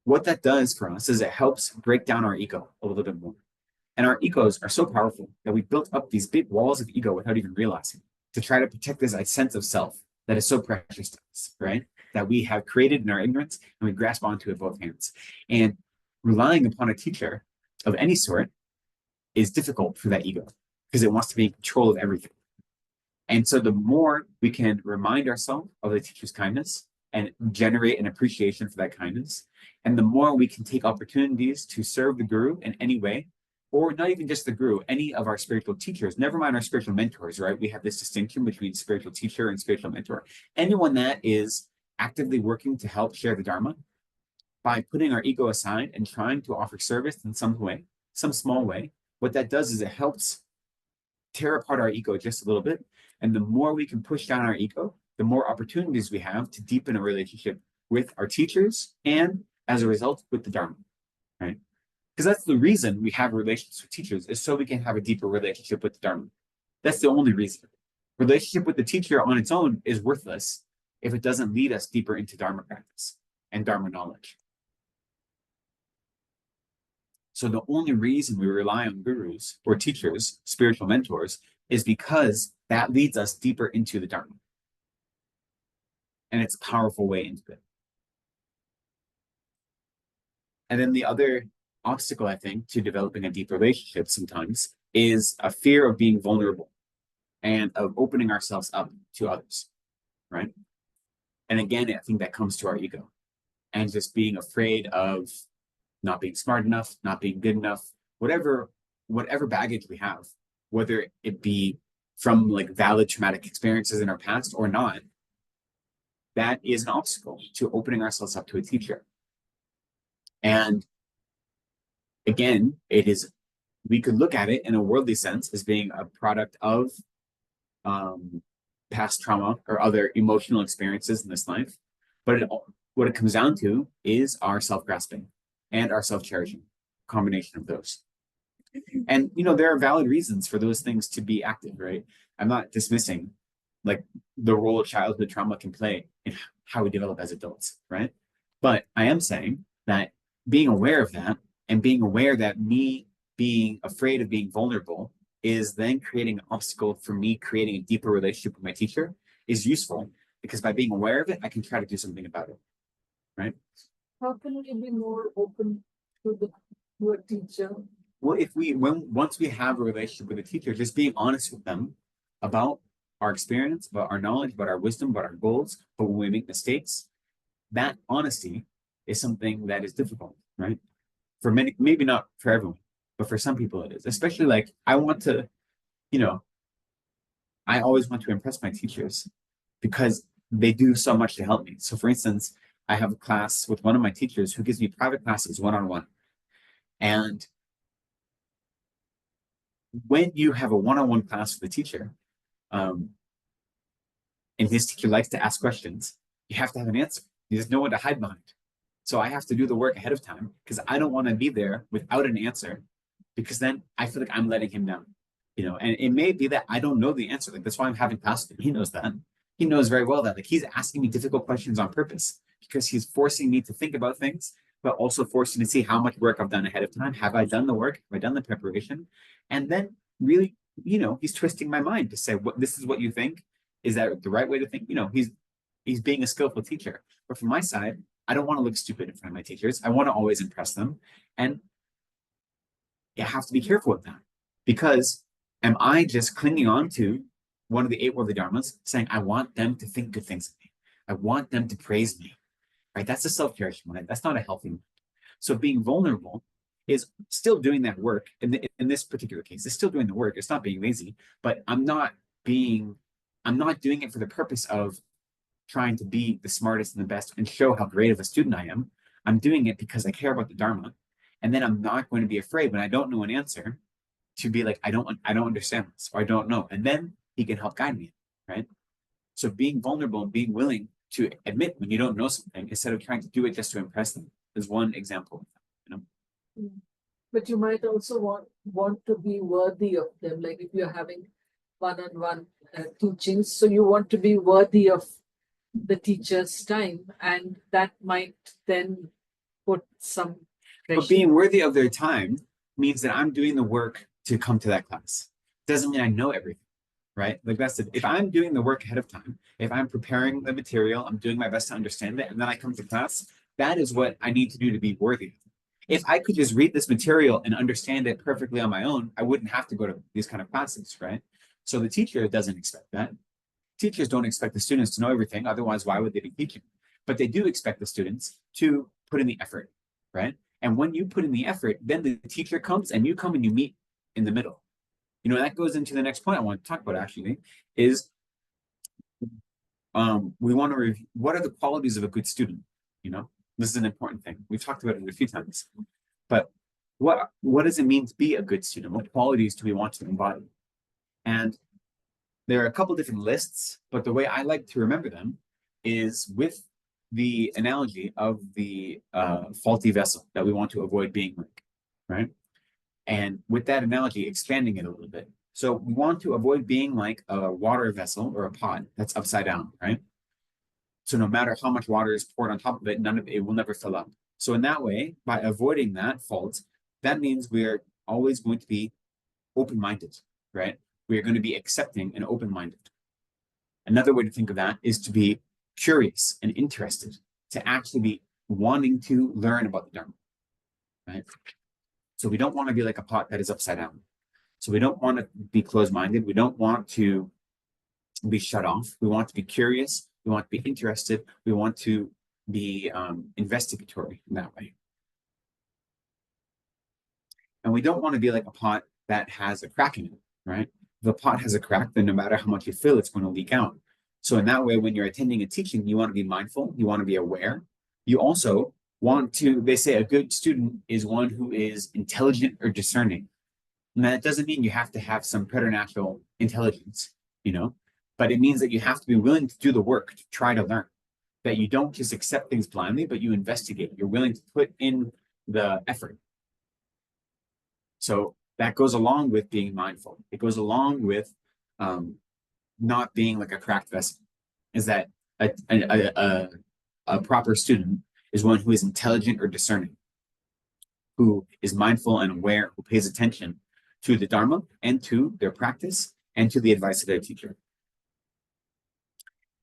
What that does for us is it helps break down our ego a little bit more. And our egos are so powerful that we built up these big walls of ego without even realizing, to try to protect this sense of self that is so precious to us, right? That we have created in our ignorance, and we grasp onto it both hands. And relying upon a teacher of any sort is difficult for that ego, because it wants to be in control of everything. And so the more we can remind ourselves of the teacher's kindness and generate an appreciation for that kindness, and the more we can take opportunities to serve the guru in any way, or not even just the guru, any of our spiritual teachers, never mind our spiritual mentors, right? We have this distinction between spiritual teacher and spiritual mentor. Anyone that is actively working to help share the Dharma, by putting our ego aside and trying to offer service in some way, some small way, what that does is it helps tear apart our ego just a little bit. And the more we can push down our ego, the more opportunities we have to deepen a relationship with our teachers, and as a result, with the Dharma, right? Because that's the reason we have relationships with teachers, is so we can have a deeper relationship with the Dharma. That's the only reason. Relationship with the teacher on its own is worthless if it doesn't lead us deeper into Dharma practice and Dharma knowledge. So the only reason we rely on gurus or teachers, spiritual mentors, is because that leads us deeper into the Dharma. And it's a powerful way into it. And then the other obstacle, I think, to developing a deep relationship sometimes is a fear of being vulnerable and of opening ourselves up to others, right? And again, I think that comes to our ego and just being afraid of not being smart enough, not being good enough, whatever baggage we have, whether it be from like valid traumatic experiences in our past or not, that is an obstacle to opening ourselves up to a teacher. And again, we could look at it in a worldly sense as being a product of past trauma or other emotional experiences in this life. But what it comes down to is our self-grasping and our self-cherishing, combination of those. And, there are valid reasons for those things to be active, right? I'm not dismissing like the role childhood trauma can play in how we develop as adults, right? But I am saying that being aware of that and being aware that me being afraid of being vulnerable is then creating an obstacle for me creating a deeper relationship with my teacher is useful, because by being aware of it, I can try to do something about it, right? How can we be more open to a teacher? Well, once we have a relationship with a teacher, just being honest with them about our experience, about our knowledge, about our wisdom, about our goals, but when we make mistakes, that honesty is something that is difficult, right? For many, maybe not for everyone, but for some people it is. Especially like I always want to impress my teachers because they do so much to help me. So for instance, I have a class with one of my teachers who gives me private classes one-on-one. And when you have a one-on-one class with a teacher, and his teacher likes to ask questions, you have to have an answer. There's no one to hide behind. So I have to do the work ahead of time because I don't want to be there without an answer, because then I feel like I'm letting him down. And it may be that I don't know the answer. Like that's why I'm having class with him. He knows that. He knows very well that like he's asking me difficult questions on purpose because he's forcing me to think about things, but also forcing to see how much work I've done ahead of time. Have I done the work? Have I done the preparation? And then really, he's twisting my mind to say, "What this is what you think? Is that the right way to think?" He's being a skillful teacher. But from my side, I don't want to look stupid in front of my teachers. I want to always impress them. And you have to be careful with that, because am I just clinging on to one of the 8 worldly dharmas, saying, I want them to think good things of me. I want them to praise me, right? That's a self-cherishing mind. That's not a healthy mind. So being vulnerable is still doing that work. In this particular case, it's still doing the work. It's not being lazy, but I'm not doing it for the purpose of trying to be the smartest and the best and show how great of a student I am. I'm doing it because I care about the Dharma. And then I'm not going to be afraid when I don't know an answer to be like, I don't understand this, or I don't know. And then he can help guide me, right? So being vulnerable and being willing to admit when you don't know something instead of trying to do it just to impress them is one example. But you might also want to be worthy of them. Like if you're having one-on-one teachings, so you want to be worthy of the teacher's time, and that might then put some pressure. But being worthy of their time means that I'm doing the work to come to that class. Doesn't mean I know everything, right? Like that's it. If I'm doing the work ahead of time, if I'm preparing the material, I'm doing my best to understand it, and then I come to class, that is what I need to do to be worthy. If I could just read this material and understand it perfectly on my own, I wouldn't have to go to these kind of classes, right? So the teacher doesn't expect that. Teachers don't expect the students to know everything. Otherwise, why would they be teaching? But they do expect the students to put in the effort, right? And when you put in the effort, then the teacher comes and you come and you meet in the middle. That goes into the next point I want to talk about actually is we want to review what are the qualities of a good student. This is an important thing. We've talked about it a few times, but what does it mean to be a good student? What qualities do we want to embody? And there are a couple different lists, but the way I like to remember them is with the analogy of the faulty vessel that we want to avoid being like, right? And with that analogy, expanding it a little bit. So we want to avoid being like a water vessel or a pot that's upside down, right? So no matter how much water is poured on top of it, none of it will never fill up. So in that way, by avoiding that fault, that means we're always going to be open-minded, right? We are going to be accepting and open-minded. Another way to think of that is to be curious and interested, to actually be wanting to learn about the Dharma, right? So we don't want to be like a pot that is upside down. So we don't want to be closed-minded. We don't want to be shut off. We want to be curious. We want to be interested. We want to be investigatory in that way. And we don't want to be like a pot that has a crack in it, right? If the pot has a crack, then no matter how much you fill, it's going to leak out. So in that way, when you're attending a teaching, you want to be mindful. You want to be aware. You also they say a good student is one who is intelligent or discerning. And that doesn't mean you have to have some preternatural intelligence, but it means that you have to be willing to do the work to try to learn, that you don't just accept things blindly, but you investigate. You're willing to put in the effort. So that goes along with being mindful. It goes along with not being like a cracked vessel. Is that a proper student is one who is intelligent or discerning, who is mindful and aware, who pays attention to the Dharma and to their practice and to the advice of their teacher.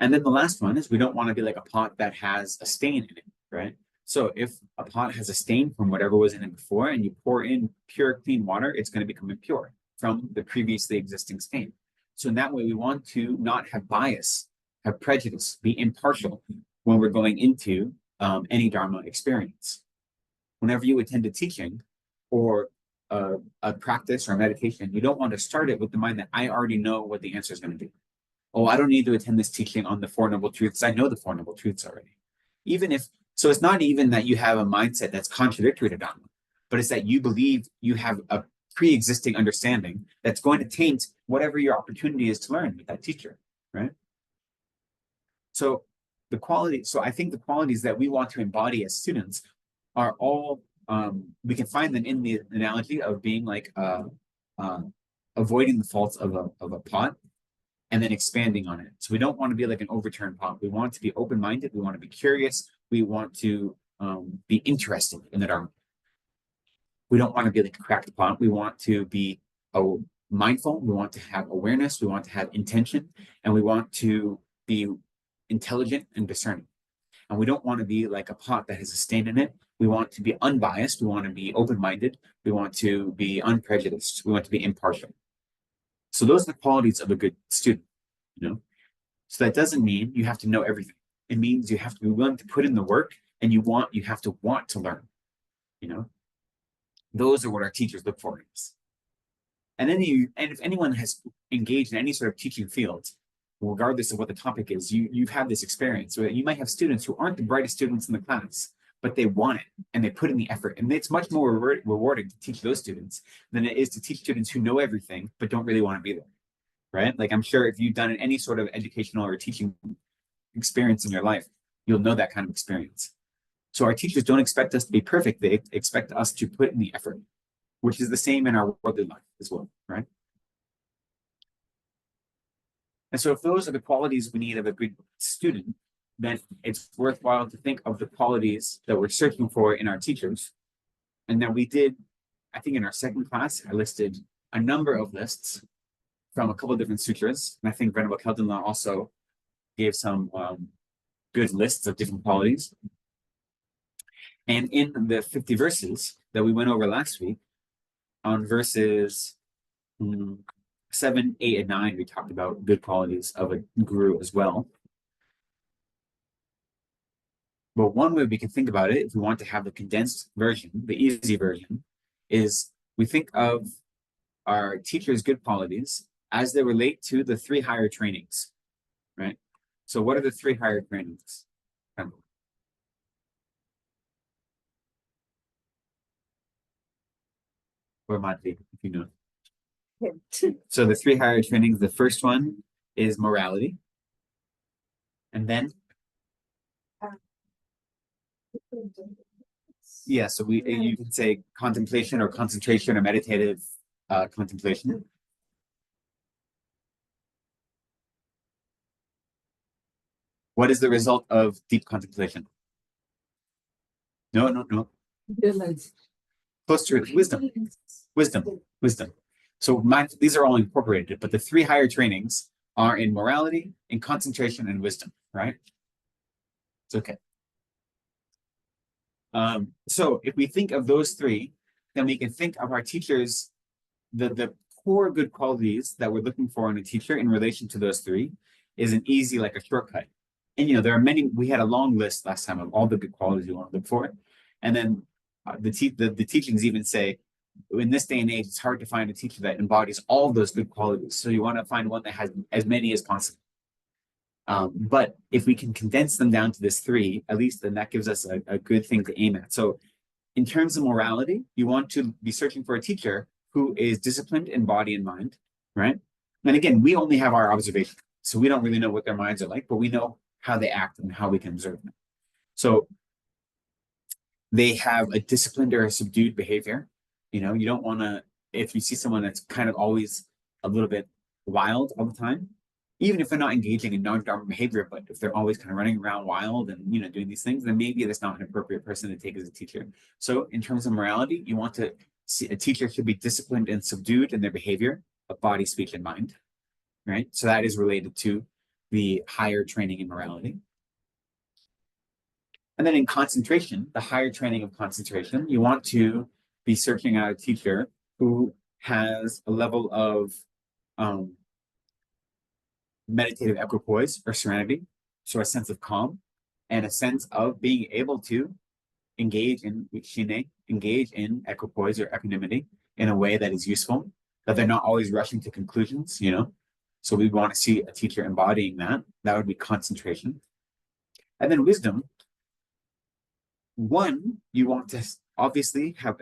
And then the last one is we don't want to be like a pot that has a stain in it, right? So if a pot has a stain from whatever was in it before and you pour in pure, clean water, it's going to become impure from the previously existing stain. So in that way, we want to not have bias, have prejudice, be impartial when we're going into any Dharma experience. Whenever you attend a teaching or a practice or a meditation, you don't want to start it with the mind that I already know what the answer is going to be. Oh, I don't need to attend this teaching on the Four Noble Truths. I know the Four Noble Truths already. So it's not even that you have a mindset that's contradictory to Dharma, but it's that you believe you have a pre-existing understanding that's going to taint whatever your opportunity is to learn with that teacher, right? So I think the qualities that we want to embody as students are all, we can find them in the analogy of being like avoiding the faults of a pot and then expanding on it. So we don't want to be like an overturned pot. We want to be open-minded. We want to be curious. We want to be interested in the Dharma. We don't want to be like a cracked pot. We want to be mindful. We want to have awareness. We want to have intention. And we want to be intelligent and discerning. And we don't want to be like a pot that has a stain in it. We want to be unbiased. We want to be open-minded. We want to be unprejudiced. We want to be impartial. So those are the qualities of a good student, So that doesn't mean you have to know everything. It means you have to be willing to put in the work and you have to want to learn, Those are what our teachers look for in us. And if anyone has engaged in any sort of teaching field, regardless of what the topic is, you've had this experience where you might have students who aren't the brightest students in the class, but they want it and they put in the effort. And it's much more rewarding to teach those students than it is to teach students who know everything, but don't really want to be there, right? Like I'm sure if you've done any sort of educational or teaching experience in your life, you'll know that kind of experience. So our teachers don't expect us to be perfect. They expect us to put in the effort, which is the same in our worldly life as well, right? And so if those are the qualities we need of a good student, then it's worthwhile to think of the qualities that we're searching for in our teachers. And then we did, I think in our second class, I listed a number of lists from a couple of different sutras. And I think Venerable Gyalten also gave some good lists of different qualities. And in the 50 verses that we went over last week, on verses 7, 8, and 9, we talked about good qualities of a guru as well. But one way we can think about it, if we want to have the condensed version, the easy version, is we think of our teachers' good qualities as they relate to the 3 higher trainings, right? So what are the 3 higher trainings? Or might be, if you know. So the 3 higher trainings, the first one is morality. And then yeah, so you can say contemplation or concentration or meditative contemplation. What is the result of deep contemplation? No. Realize. Close to it. Wisdom. So these are all incorporated, but the 3 higher trainings are in morality, in concentration, and wisdom, right? It's okay. So if we think of those 3, then we can think of our teachers, the core good qualities that we're looking for in a teacher in relation to those 3 is an easy, like a shortcut. And there are many, we had a long list last time of all the good qualities you want to look for. And then the teachings even say, in this day and age, it's hard to find a teacher that embodies all those good qualities. So you want to find one that has as many as possible. But if we can condense them down to this three, at least then that gives us a good thing to aim at. So in terms of morality, you want to be searching for a teacher who is disciplined in body and mind, right? And again, we only have our observation, so we don't really know what their minds are like, but we know how they act and how we can observe them. So they have a disciplined or a subdued behavior. You know, you don't want to, if you see someone that's kind of always a little bit wild all the time, even if they're not engaging in non-dharma behavior, but if they're always kind of running around wild and, you know, doing these things, then maybe that's not an appropriate person to take as a teacher. So in terms of morality, you want to see a teacher should be disciplined and subdued in their behavior of body, speech, and mind, right? So that is related to the higher training in morality. And then in concentration, the higher training of concentration, you want to be searching out a teacher who has a level of meditative equipoise or serenity, so a sense of calm and a sense of being able to engage in shine, engage in equipoise or equanimity in a way that is useful, that they're not always rushing to conclusions, you know. So we want to see a teacher embodying that. That would be concentration. And then wisdom. One, you want to obviously have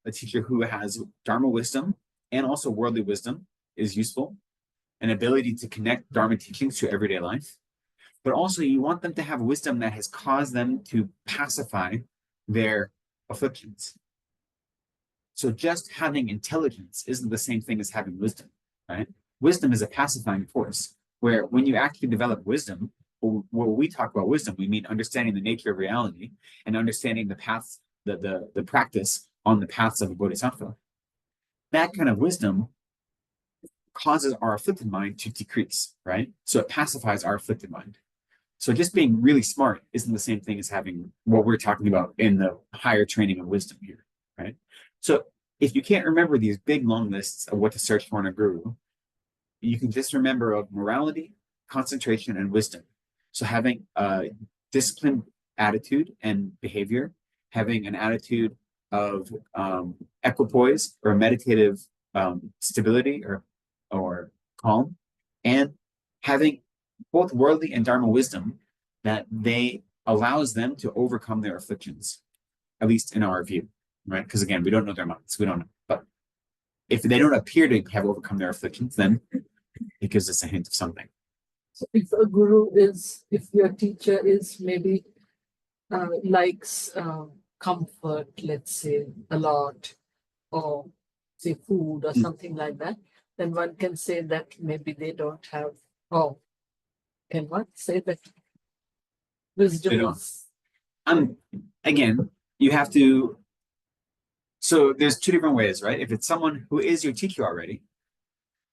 a teacher who has Dharma wisdom and also worldly wisdom is useful. An ability to connect Dharma teachings to everyday life. But also you want them to have wisdom that has caused them to pacify their afflictions. So just having intelligence isn't the same thing as having wisdom, right? Wisdom is a pacifying force, where when you actually develop wisdom, when we talk about wisdom, we mean understanding the nature of reality and understanding the paths, the practice on the paths of a bodhisattva. That kind of wisdom causes our afflicted mind to decrease, right? So it pacifies our afflicted mind. So just being really smart isn't the same thing as having what we're talking about in the higher training of wisdom here, right? So if you can't remember these big long lists of what to search for in a guru, you can just remember of morality, concentration, and wisdom. So having a disciplined attitude and behavior, having an attitude of equipoise or meditative stability or calm, and having both worldly and Dharma wisdom that they allows them to overcome their afflictions, at least in our view, right? Because again, we don't know their minds, we don't know. But if they don't appear to have overcome their afflictions, then it gives us a hint of something. So if a guru is, if your teacher is maybe likes comfort, let's say, a lot, or say food or something like that, then one can say that maybe they don't have, can one say that wisdom is... Again, you have to, so there's two different ways, right? If it's someone who is your teacher already,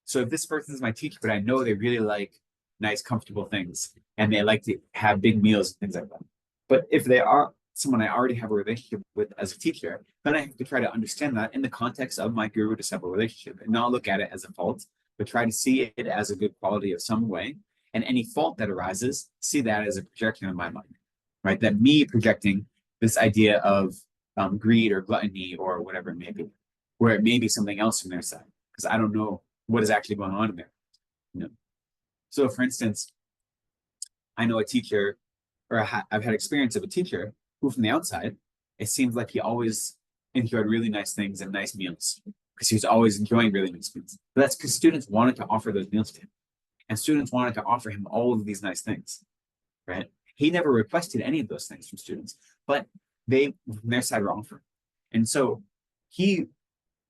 so if this person is my teacher, but I know they really like nice, comfortable things, and they like to have big meals and things like that. But if they are someone I already have a relationship with as a teacher, then I have to try to understand that in the context of my guru-disciple relationship and not look at it as a fault, but try to see it as a good quality of some way. And any fault that arises, see that as a projection of my mind, right? That me projecting this idea of greed or gluttony or whatever it may be, where it may be something else from their side, because I don't know what is actually going on in there. You know? So for instance, I know a teacher, or I've had experience of a teacher who from the outside, it seems like he always enjoyed really nice things and nice meals, because he was always enjoying really nice meals. But that's because students wanted to offer those meals to him. And students wanted to offer him all of these nice things, right? He never requested any of those things from students, but they, from their side, were offering. And so you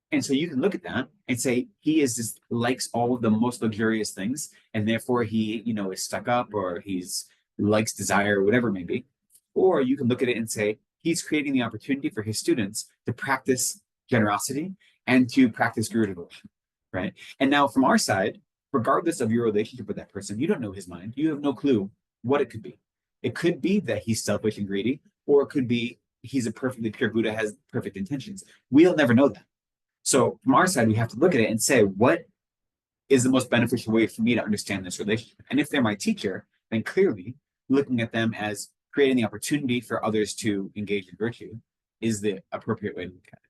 can look at that and say he is just likes all of the most luxurious things, and therefore he, you know, is stuck up, or he's likes desire, or whatever it may be. Or you can look at it and say he's creating the opportunity for his students to practice generosity and to practice guru devotion, right? And now from our side, regardless of your relationship with that person, you don't know his mind. You have no clue what it could be. It could be that he's selfish and greedy, or it could be he's a perfectly pure Buddha, has perfect intentions. We'll never know that. So from our side, we have to look at it and say, what is the most beneficial way for me to understand this relationship? And if they're my teacher, then clearly looking at them as creating the opportunity for others to engage in virtue is the appropriate way to look at it.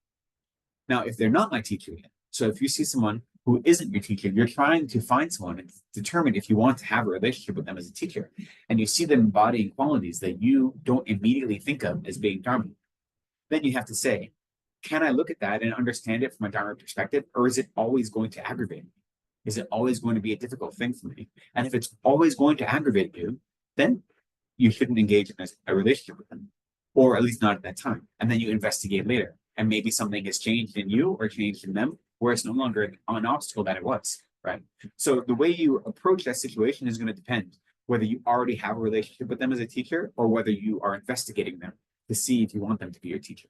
Now, if they're not my teacher yet, so if you see someone who isn't your teacher, you're trying to find someone and determine if you want to have a relationship with them as a teacher, and you see them embodying qualities that you don't immediately think of as being Dharma, then you have to say, can I look at that and understand it from a Dharma perspective, or is it always going to aggravate me? Is it always going to be a difficult thing for me? And if it's always going to aggravate you, then you shouldn't engage in a relationship with them, or at least not at that time. And then you investigate later, and maybe something has changed in you or changed in them, where it's no longer an obstacle that it was, right? So the way you approach that situation is going to depend whether you already have a relationship with them as a teacher, or whether you are investigating them to see if you want them to be your teacher.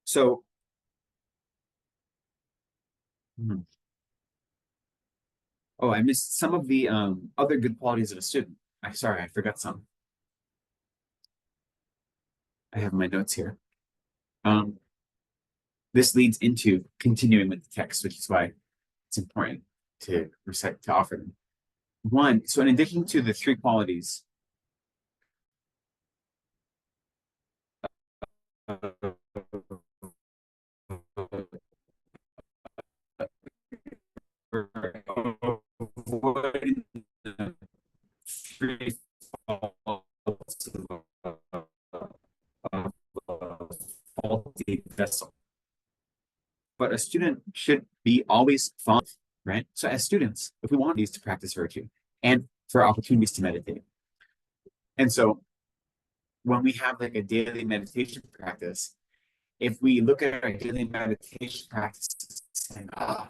So, oh, I missed some of the other good qualities of a student. I'm sorry, I forgot some. I have my notes here. This leads into continuing with the text, which is why it's important to recite, to offer them. One, so in addition to the three qualities avoiding the three faults of a faulty vessel. But a student should be always fond, right? So as students, if we want these to practice virtue and for opportunities to meditate. And so when we have like a daily meditation practice, if we look at our daily meditation practice saying, oh,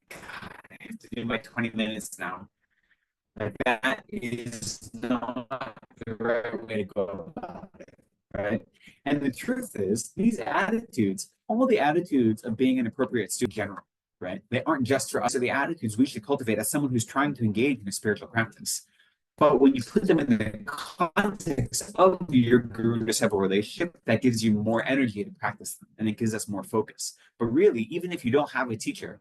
God, I have to do my 20 minutes now. Like that is not the right way to go about it, right? And the truth is, these attitudes, all the attitudes of being an appropriate student in general, right? They aren't just for us. They're the attitudes we should cultivate as someone who's trying to engage in a spiritual practice. But when you put them in the context of your guru-disciple relationship, that gives you more energy to practice them, and it gives us more focus. But really, even if you don't have a teacher,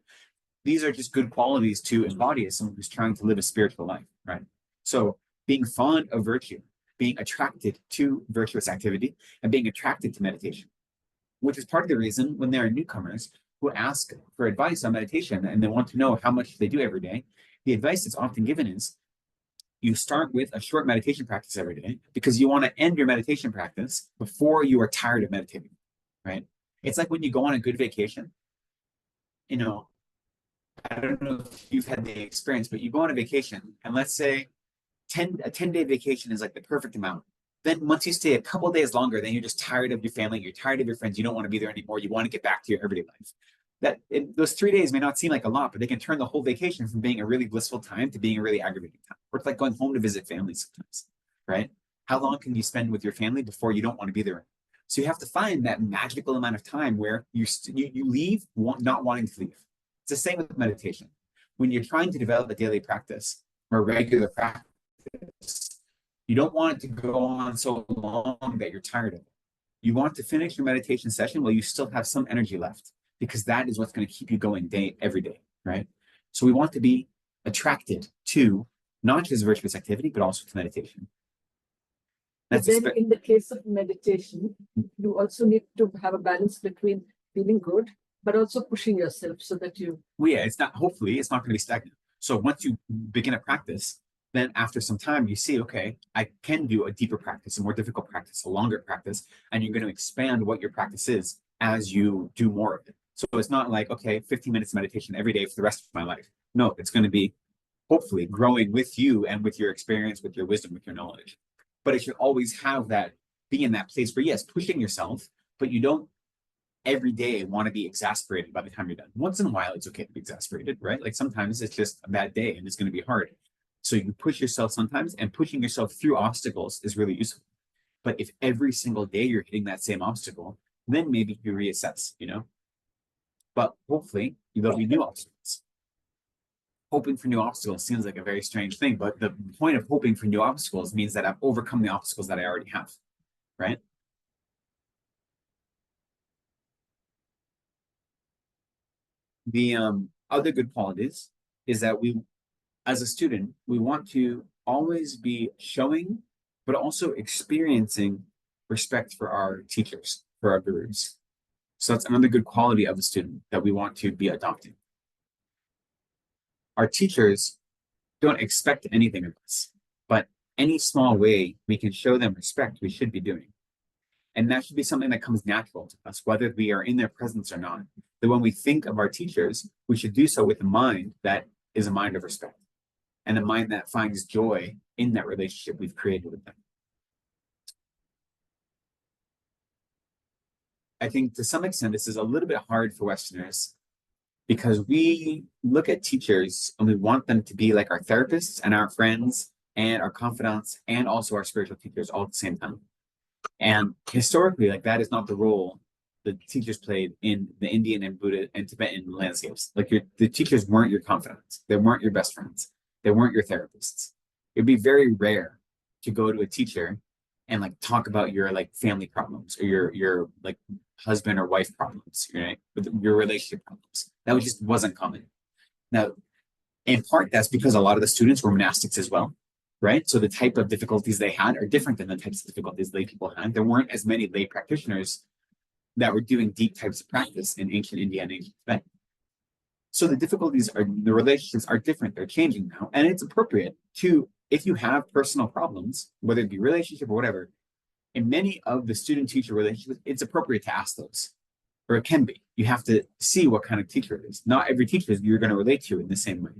these are just good qualities to embody as someone who's trying to live a spiritual life, right? So being fond of virtue, being attracted to virtuous activity, and being attracted to meditation, which is part of the reason when there are newcomers who ask for advice on meditation and they want to know how much they do every day, the advice that's often given is you start with a short meditation practice every day because you want to end your meditation practice before you are tired of meditating, right? It's like when you go on a good vacation, you know, I don't know if you've had the experience, but you go on a vacation and let's say a 10-day vacation is like the perfect amount. Then once you stay a couple days longer, then you're just tired of your family, you're tired of your friends, you don't want to be there anymore, you want to get back to your everyday life. Those 3 days may not seem like a lot, but they can turn the whole vacation from being a really blissful time to being a really aggravating time. Or it's like going home to visit family sometimes, right? How long can you spend with your family before you don't want to be there? So you have to find that magical amount of time where you leave not wanting to leave. It's the same with meditation. When you're trying to develop a daily practice or a regular practice, you don't want it to go on so long that you're tired of it. You want to finish your meditation session while you still have some energy left, because that is what's going to keep you going every day, right? So we want to be attracted to not just virtuous activity, but also to meditation. But then in the case of meditation, you also need to have a balance between feeling good, but also pushing yourself so that you... Well, yeah, hopefully it's not going to be stagnant. So once you begin a practice, then after some time you see, okay, I can do a deeper practice, a more difficult practice, a longer practice, and you're going to expand what your practice is as you do more of it. So it's not like, okay, 15 minutes of meditation every day for the rest of my life. No, it's going to be hopefully growing with you and with your experience, with your wisdom, with your knowledge. But it should always have that, be in that place where, yes, pushing yourself, but you don't every day want to be exasperated by the time you're done. Once in a while, it's okay to be exasperated, right? Like sometimes it's just a bad day and it's going to be hard. So you push yourself sometimes, and pushing yourself through obstacles is really useful. But if every single day you're hitting that same obstacle, then maybe you reassess, you know? But hopefully there'll be new obstacles. Hoping for new obstacles seems like a very strange thing, but the point of hoping for new obstacles means that I've overcome the obstacles that I already have, right? The other good qualities is that we, as a student, we want to always be showing, but also experiencing respect for our teachers, for our gurus. So that's another good quality of a student that we want to be adopting. Our teachers don't expect anything of us, but any small way we can show them respect, we should be doing. And that should be something that comes natural to us, whether we are in their presence or not. That when we think of our teachers, we should do so with a mind that is a mind of respect and a mind that finds joy in that relationship we've created with them. I think to some extent, this is a little bit hard for Westerners because we look at teachers and we want them to be like our therapists and our friends and our confidants and also our spiritual teachers all at the same time. And historically, like that is not the role the teachers played in the Indian and Buddha and Tibetan landscapes. Like the teachers weren't your confidants. They weren't your best friends. They weren't your therapists. It'd be very rare to go to a teacher and like talk about your like family problems or your like husband or wife problems, right? With your relationship problems. That just wasn't common. Now, in part, that's because a lot of the students were monastics as well, right? So the type of difficulties they had are different than the types of difficulties lay people had. There weren't as many lay practitioners that were doing deep types of practice in ancient India and ancient Tibet. So the difficulties are, the relationships are different. They're changing now. And it's appropriate to, if you have personal problems, whether it be relationship or whatever, in many of the student-teacher relationships, it's appropriate to ask those, or it can be. You have to see what kind of teacher it is. Not every teacher you're going to relate to in the same way.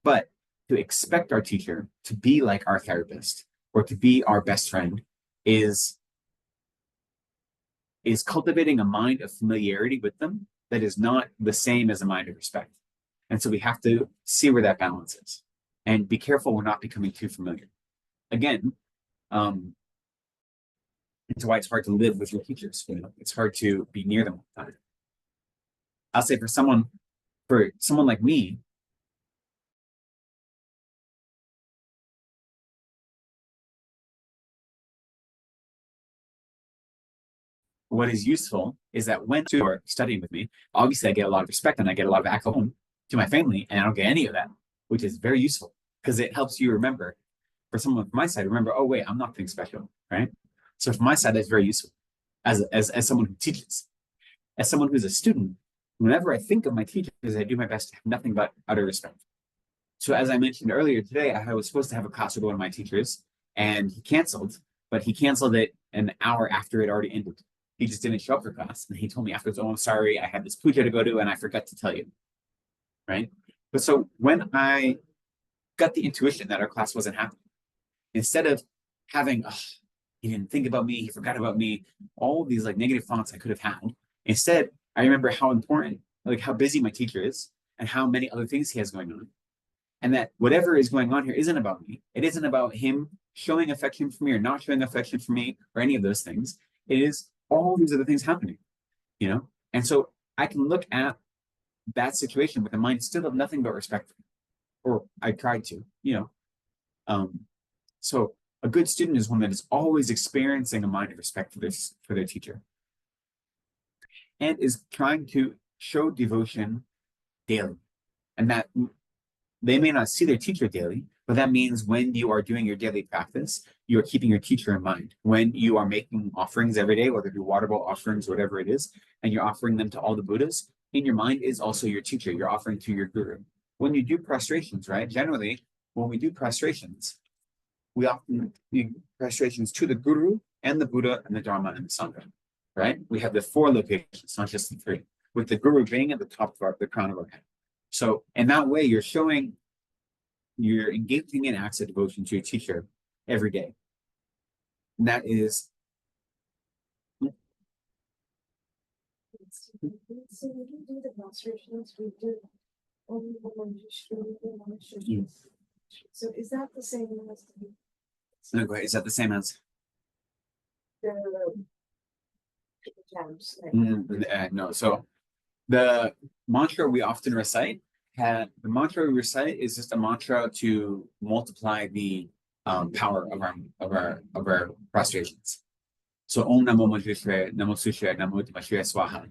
But to expect our teacher to be like our therapist or to be our best friend is cultivating a mind of familiarity with them that is not the same as a mind of respect. And so we have to see where that balance is and be careful we're not becoming too familiar. Again, it's why it's hard to live with your teachers. You know, it's hard to be near them all the time. I'll say for someone like me, what is useful is that when you are studying with me, obviously I get a lot of respect and I get a lot of back home to my family, and I don't get any of that, which is very useful because it helps you remember. For someone from my side, remember, oh wait, I'm not being special, right? So from my side, that's very useful as someone who teaches. As someone who's a student, whenever I think of my teachers, I do my best to have nothing but utter respect. So as I mentioned earlier today, I was supposed to have a class with one of my teachers, and he canceled, but he canceled it an hour after it already ended. He just didn't show up for class, and he told me afterwards, "Oh, I'm sorry, I had this puja to go to, and I forgot to tell you." Right? But so when I got the intuition that our class wasn't happening, instead of having, oh, he didn't think about me, he forgot about me, all these like negative thoughts I could have had. Instead, I remember how important, like how busy my teacher is and how many other things he has going on. And that whatever is going on here isn't about me. It isn't about him showing affection for me or not showing affection for me or any of those things. It is all these other things happening, you know? And so I can look at that situation with a mind still of nothing but respect for me. Or I tried to, you know. So a good student is one that is always experiencing a mind of respect for their teacher and is trying to show devotion daily. And that they may not see their teacher daily, but that means when you are doing your daily practice, you are keeping your teacher in mind. When you are making offerings every day, whether it be water bowl offerings, whatever it is, and you're offering them to all the Buddhas, in your mind is also your teacher. You're offering to your guru. When you do prostrations, right? Generally, when we do prostrations, we often do prostrations to the guru and the Buddha and the Dharma and the Sangha, right? We have the 4 locations, not just the 3, with the guru being at the top of the crown of our head. So in that way, you're engaging in acts of devotion to your teacher every day. And that is. So we can do the prostrations, we do only So is that the same as No, go ahead. Is that the same as? the jams? No. So the mantra we often recite, is just a mantra to multiply the power of our prostrations. So Om Namo Maheshwara, Namo Sushaya, Namo Maheshwara Swaha.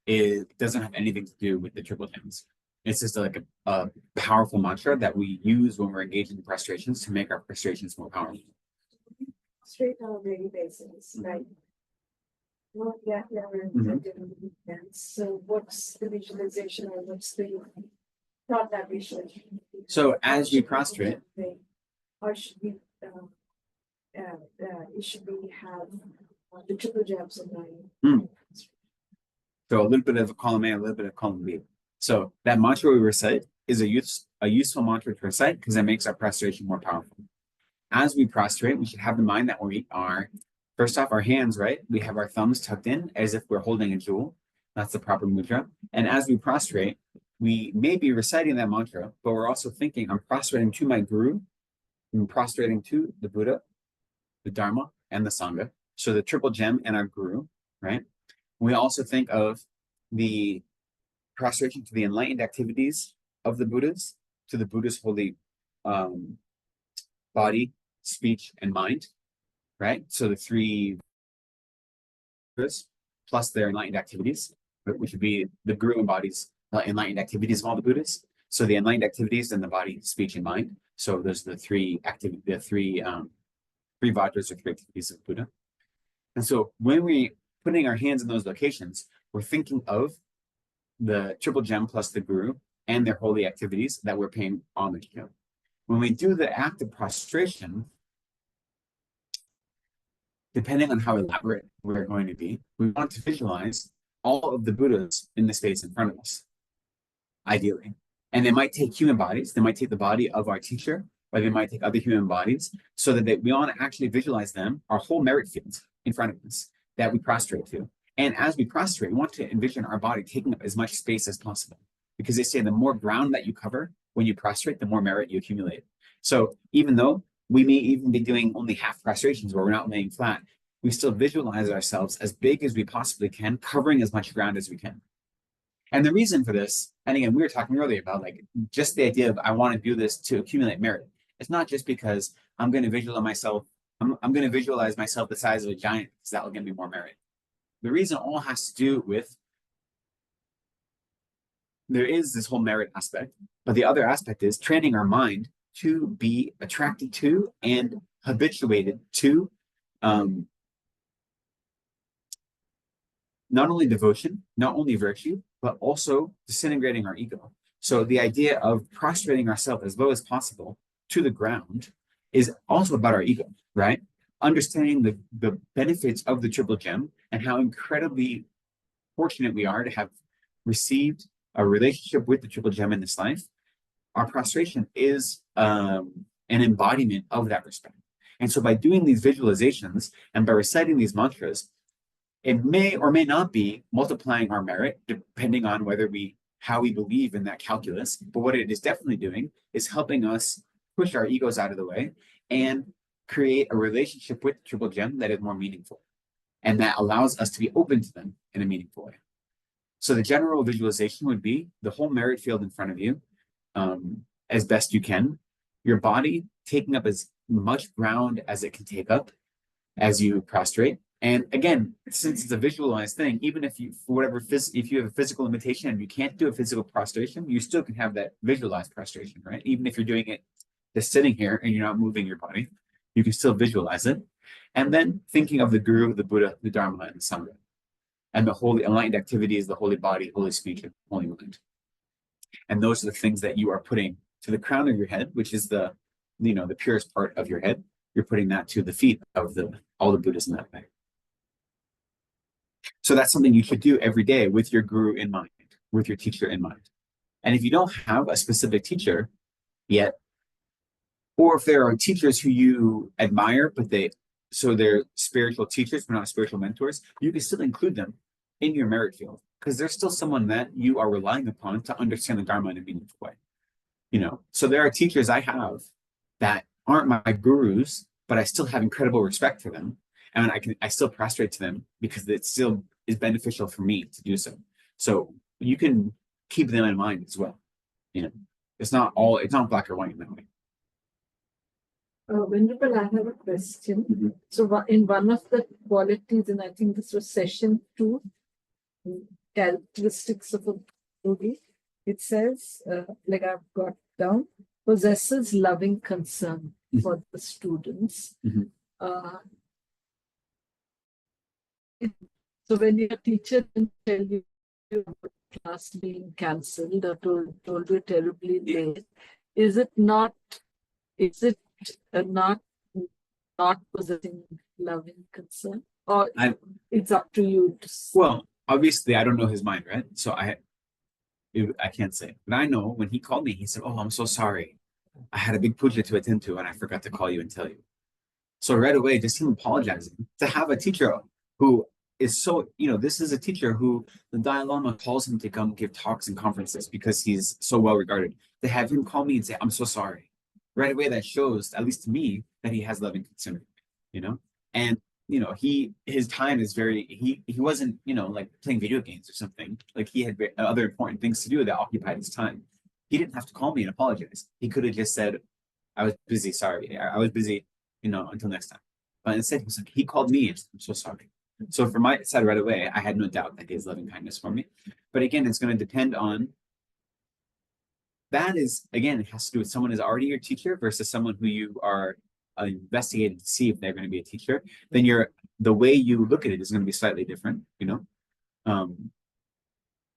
It doesn't have anything to do with the triple gems. It's just like a powerful mantra that we use when we're engaging in prostrations to make our prostrations more powerful. Straight on a daily basis, right? Well, yeah, yeah. So what's the visualization or what's the thought that we should? So as we prostrate, Or should we, should we have the triple jabs in mind? so a little bit of column A, a little bit of column B. So that mantra we recite is a useful mantra to recite because it makes our prostration more powerful. As we prostrate, we should have in mind that we are, first off, our hands, right? We have our thumbs tucked in as if we're holding a jewel. That's the proper mudra. And as we prostrate, we may be reciting that mantra, but we're also thinking, I'm prostrating to my guru, I'm prostrating to the Buddha, the Dharma, and the Sangha. So the triple gem and our guru, right? We also think of the prostration to the enlightened activities of the Buddhas, to the Buddha's holy body, speech, and mind, right? So the three Buddhas plus their enlightened activities, which would be the guru embodies enlightened activities of all the Buddhas. So the enlightened activities in the body, speech, and mind. So those are the three vajras or three activities of Buddha. And so when we putting our hands in those locations, we're thinking of the triple gem plus the guru and their holy activities that we're paying homage to. When we do the act of prostration, depending on how elaborate we're going to be, we want to visualize all of the Buddhas in the space in front of us, ideally. And they might take human bodies, they might take the body of our teacher, or they might take other human bodies, so that we want to actually visualize them, our whole merit field in front of us that we prostrate to. And as we prostrate, we want to envision our body taking up as much space as possible. Because they say the more ground that you cover when you prostrate, the more merit you accumulate. So even though we may even be doing only half prostrations where we're not laying flat, we still visualize ourselves as big as we possibly can, covering as much ground as we can. And the reason for this, and again, we were talking earlier about like just the idea of I want to do this to accumulate merit. It's not just because I'm going to visualize myself, I'm going to visualize myself the size of a giant because that will give me more merit. The reason all has to do with there is this whole merit aspect, but the other aspect is training our mind to be attracted to and habituated to not only devotion, not only virtue, but also disintegrating our ego. So the idea of prostrating ourselves as low as possible to the ground is also about our ego, right? Understanding the benefits of the triple gem and how incredibly fortunate we are to have received a relationship with the triple gem in this life. Our prostration is an embodiment of that respect. And so by doing these visualizations and by reciting these mantras, it may or may not be multiplying our merit, depending on how we believe in that calculus. But what it is definitely doing is helping us push our egos out of the way and create a relationship with Triple Gem that is more meaningful. And that allows us to be open to them in a meaningful way. So the general visualization would be the whole merit field in front of you, as best you can, your body taking up as much ground as it can take up as you prostrate. And again, since it's a visualized thing, even if you, for whatever, if you have a physical limitation and you can't do a physical prostration, you still can have that visualized prostration, right? Even if you're doing it just sitting here and you're not moving your body, you can still visualize it. And then thinking of the Guru, the Buddha, the Dharma, and the Sangha, and the holy enlightened activities, the holy body, holy speech, and holy mind. And those are the things that you are putting to the crown of your head, which is the purest part of your head. You're putting that to the feet of all the Buddhas in that way. So that's something you should do every day with your guru in mind, with your teacher in mind. And if you don't have a specific teacher yet, or if there are teachers who you admire, but they're spiritual teachers, but not spiritual mentors, you can still include them in your merit field because they're still someone that you are relying upon to understand the Dharma in a meaningful way. So there are teachers I have that aren't my gurus, but I still have incredible respect for them. And I still prostrate to them because it still is beneficial for me to do so. So you can keep them in mind as well. It's not black or white in that way. Venerable, I have a question. Mm-hmm. So in one of the qualities, and I think this was session 2, characteristics of a yogi, it says, like I've got down, possesses loving concern for the students. Mm-hmm. So when your teacher didn't tell you about class being cancelled or told you terribly late, is it not not possessing loving concern? Or it's up to you to Well, obviously I don't know his mind, right? So I can't say. But I know when he called me, he said, "Oh, I'm so sorry. I had a big puja to attend to and I forgot to call you and tell you." So right away, just him apologizing to have a teacher who is so, this is a teacher who the Dalai Lama calls him to come give talks and conferences because he's so well regarded. To have him call me and say, "I'm so sorry." Right away, that shows, at least to me, that he has loving concern, and his time is he wasn't, like playing video games or something. Like he had other important things to do that occupied his time. He didn't have to call me and apologize. He could have just said, "I was busy, sorry. I was busy, until next time." But instead, he called me and said, "I'm so sorry." So from my side right away, I had no doubt that he has loving kindness for me. But again, it's going to depend on, it has to do with someone who's already your teacher versus someone who you are investigating to see if they're going to be a teacher. Then the way you look at it is going to be slightly different,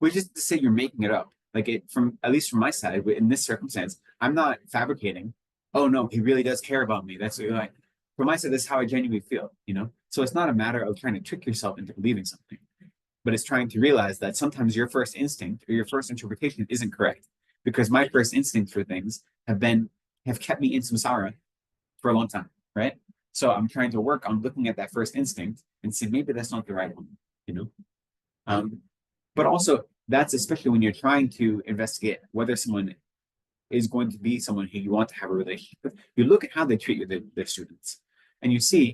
which is to say you're making it up. Like at least from my side, in this circumstance, I'm not fabricating. "Oh no, he really does care about me." That's like, from my side, this is how I genuinely feel, So it's not a matter of trying to trick yourself into believing something, but it's trying to realize that sometimes your first instinct or your first interpretation isn't correct. Because my first instinct for things have kept me in samsara for a long time, right? So I'm trying to work on looking at that first instinct and see maybe that's not the right one, But also that's especially when you're trying to investigate whether someone is going to be someone who you want to have a relationship with. You look at how they treat their students, and you see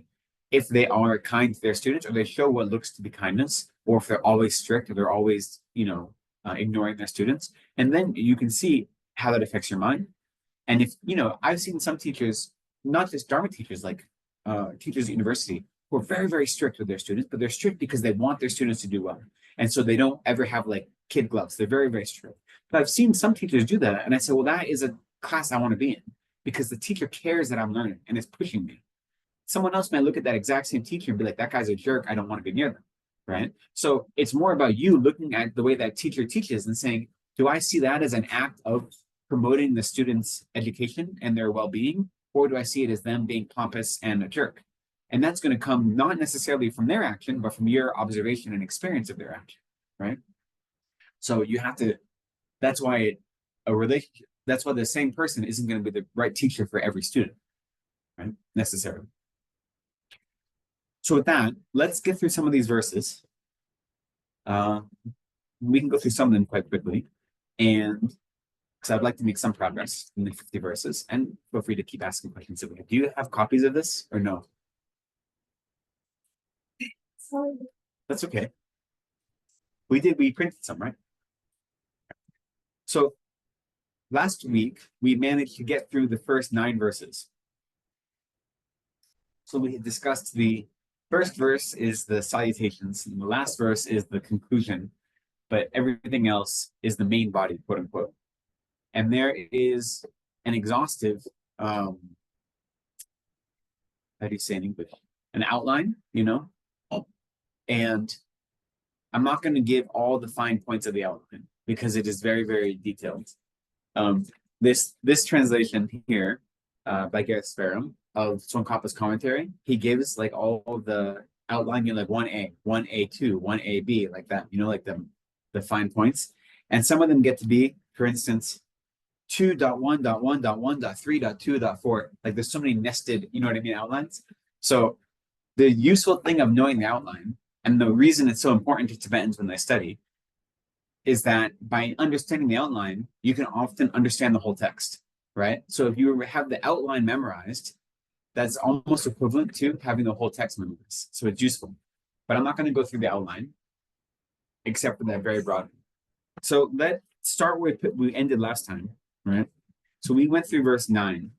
if they are kind to their students, or they show what looks to be kindness, or if they're always strict, or they're always, ignoring their students. And then you can see how that affects your mind. And if, I've seen some teachers, not just Dharma teachers, like teachers at university, who are very, very strict with their students, but they're strict because they want their students to do well. And so they don't ever have like kid gloves. They're very, very strict. But I've seen some teachers do that. And I say, well, that is a class I want to be in because the teacher cares that I'm learning and is pushing me. Someone else might look at that exact same teacher and be like, "That guy's a jerk. I don't want to be near them." Right? So it's more about you looking at the way that teacher teaches and saying, do I see that as an act of promoting the students' education and their well-being? Or do I see it as them being pompous and a jerk? And that's going to come not necessarily from their action, but from your observation and experience of their action, right? So you have to, that's why the same person isn't going to be the right teacher for every student, right? Necessarily. So with that, let's get through some of these verses. We can go through some of them quite quickly, and because I'd like to make some progress in the 50 verses, and feel free to keep asking questions. Do you have copies of this or no? Sorry. That's okay. We printed some, right? So last week, we managed to get through the first 9 verses. So we had discussed the first verse is the salutations, and the last verse is the conclusion, but everything else is the main body, quote unquote. And there is an exhaustive, how do you say in English? An outline, and I'm not going to give all the fine points of the outline because it is very, very detailed. This translation here by Gyalten of Tsongkhapa's commentary, he gives like all of the outline, like 1A, 1A2, 1AB, like that, like the fine points. And some of them get to be, for instance, 2.1.1.1.3.2.4. Like there's so many nested, outlines. So the useful thing of knowing the outline, and the reason it's so important to Tibetans when they study, is that by understanding the outline, you can often understand the whole text, right? So if you have the outline memorized, that's almost equivalent to having the whole text memorized. So it's useful. But I'm not going to go through the outline, except for that very broad. So let's start where we ended last time, right? So we went through verse 9.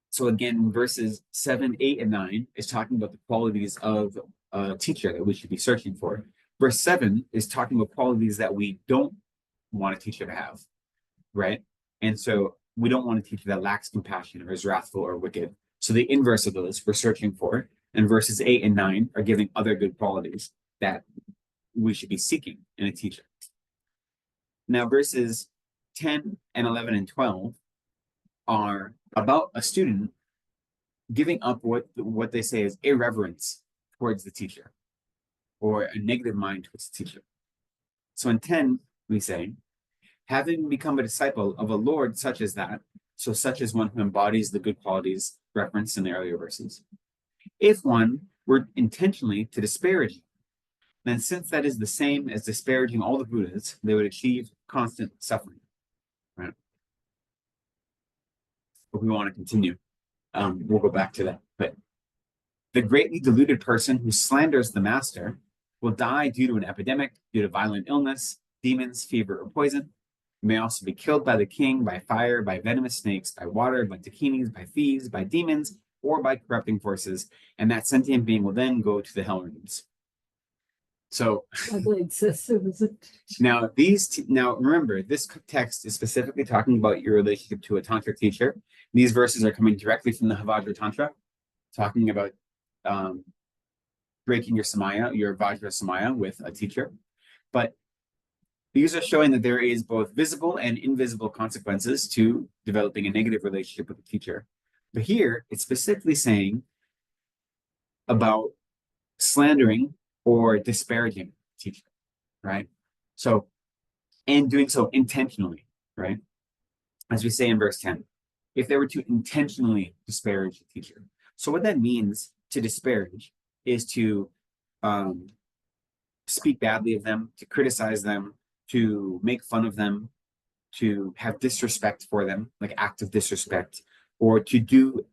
So again, verses 7, 8, and 9 is talking about the qualities of a teacher that we should be searching for. Verse 7 is talking about qualities that we don't want a teacher to have, right? And so we don't want a teacher that lacks compassion or is wrathful or wicked. So the inverse of those we're searching for. And verses 8 and 9 are giving other good qualities that we should be seeking in a teacher. Now, verses 10 and 11 and 12 are about a student giving up what they say is irreverence towards the teacher, or a negative mind towards the teacher. So in 10, we say, having become a disciple of a Lord such as that, so such as one who embodies the good qualities referenced in the earlier verses, if one were intentionally to disparage him, then since that is the same as disparaging all the Buddhas, they would achieve constant suffering. Right? But we want to continue. We'll go back to that. But the greatly deluded person who slanders the master will die due to an epidemic, due to violent illness, demons, fever, or poison. He may also be killed by the king, by fire, by venomous snakes, by water, by dakinis, by thieves, by demons, or by corrupting forces, and that sentient being will then go to the hell realms. So Rather excessive, is it? now now remember, this text is specifically talking about your relationship to a tantric teacher. These verses are coming directly from the Vajra Tantra, talking about breaking your samaya, your Vajra samaya with a teacher. But these are showing that there is both visible and invisible consequences to developing a negative relationship with a teacher. But here, it's specifically saying about slandering or disparaging a teacher, right? So, and doing so intentionally, right? As we say in verse 10, if they were to intentionally disparage a teacher. So what that means to disparage is to speak badly of them, to criticize them, to make fun of them, to have disrespect for them, like active disrespect, or to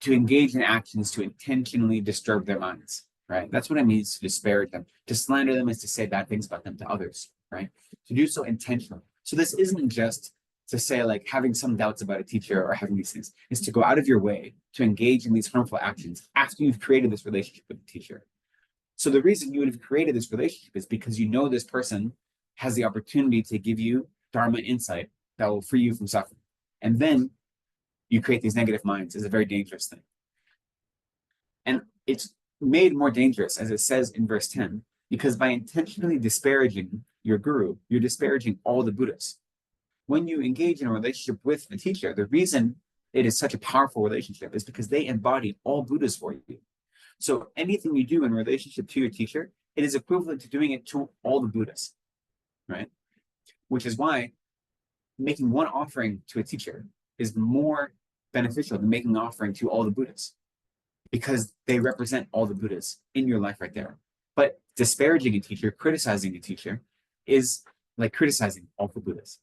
engage in actions to intentionally disturb their minds, right? That's what it means to disparage them. To slander them is to say bad things about them to others, right? To do so intentionally. So this isn't just to say like having some doubts about a teacher or having these things. It's to go out of your way to engage in these harmful actions after you've created this relationship with the teacher. So the reason you would have created this relationship is because you know this person has the opportunity to give you Dharma insight that will free you from suffering. And then you create these negative minds is a very dangerous thing. And it's made more dangerous, as it says in verse 10, because by intentionally disparaging your guru, you're disparaging all the Buddhas. When you engage in a relationship with the teacher, the reason it is such a powerful relationship is because they embody all Buddhas for you. So anything you do in relationship to your teacher, it is equivalent to doing it to all the Buddhas, right? Which is why making one offering to a teacher is more beneficial than making an offering to all the Buddhas, because they represent all the Buddhas in your life right there. But disparaging a teacher, criticizing a teacher, is like criticizing all the Buddhas.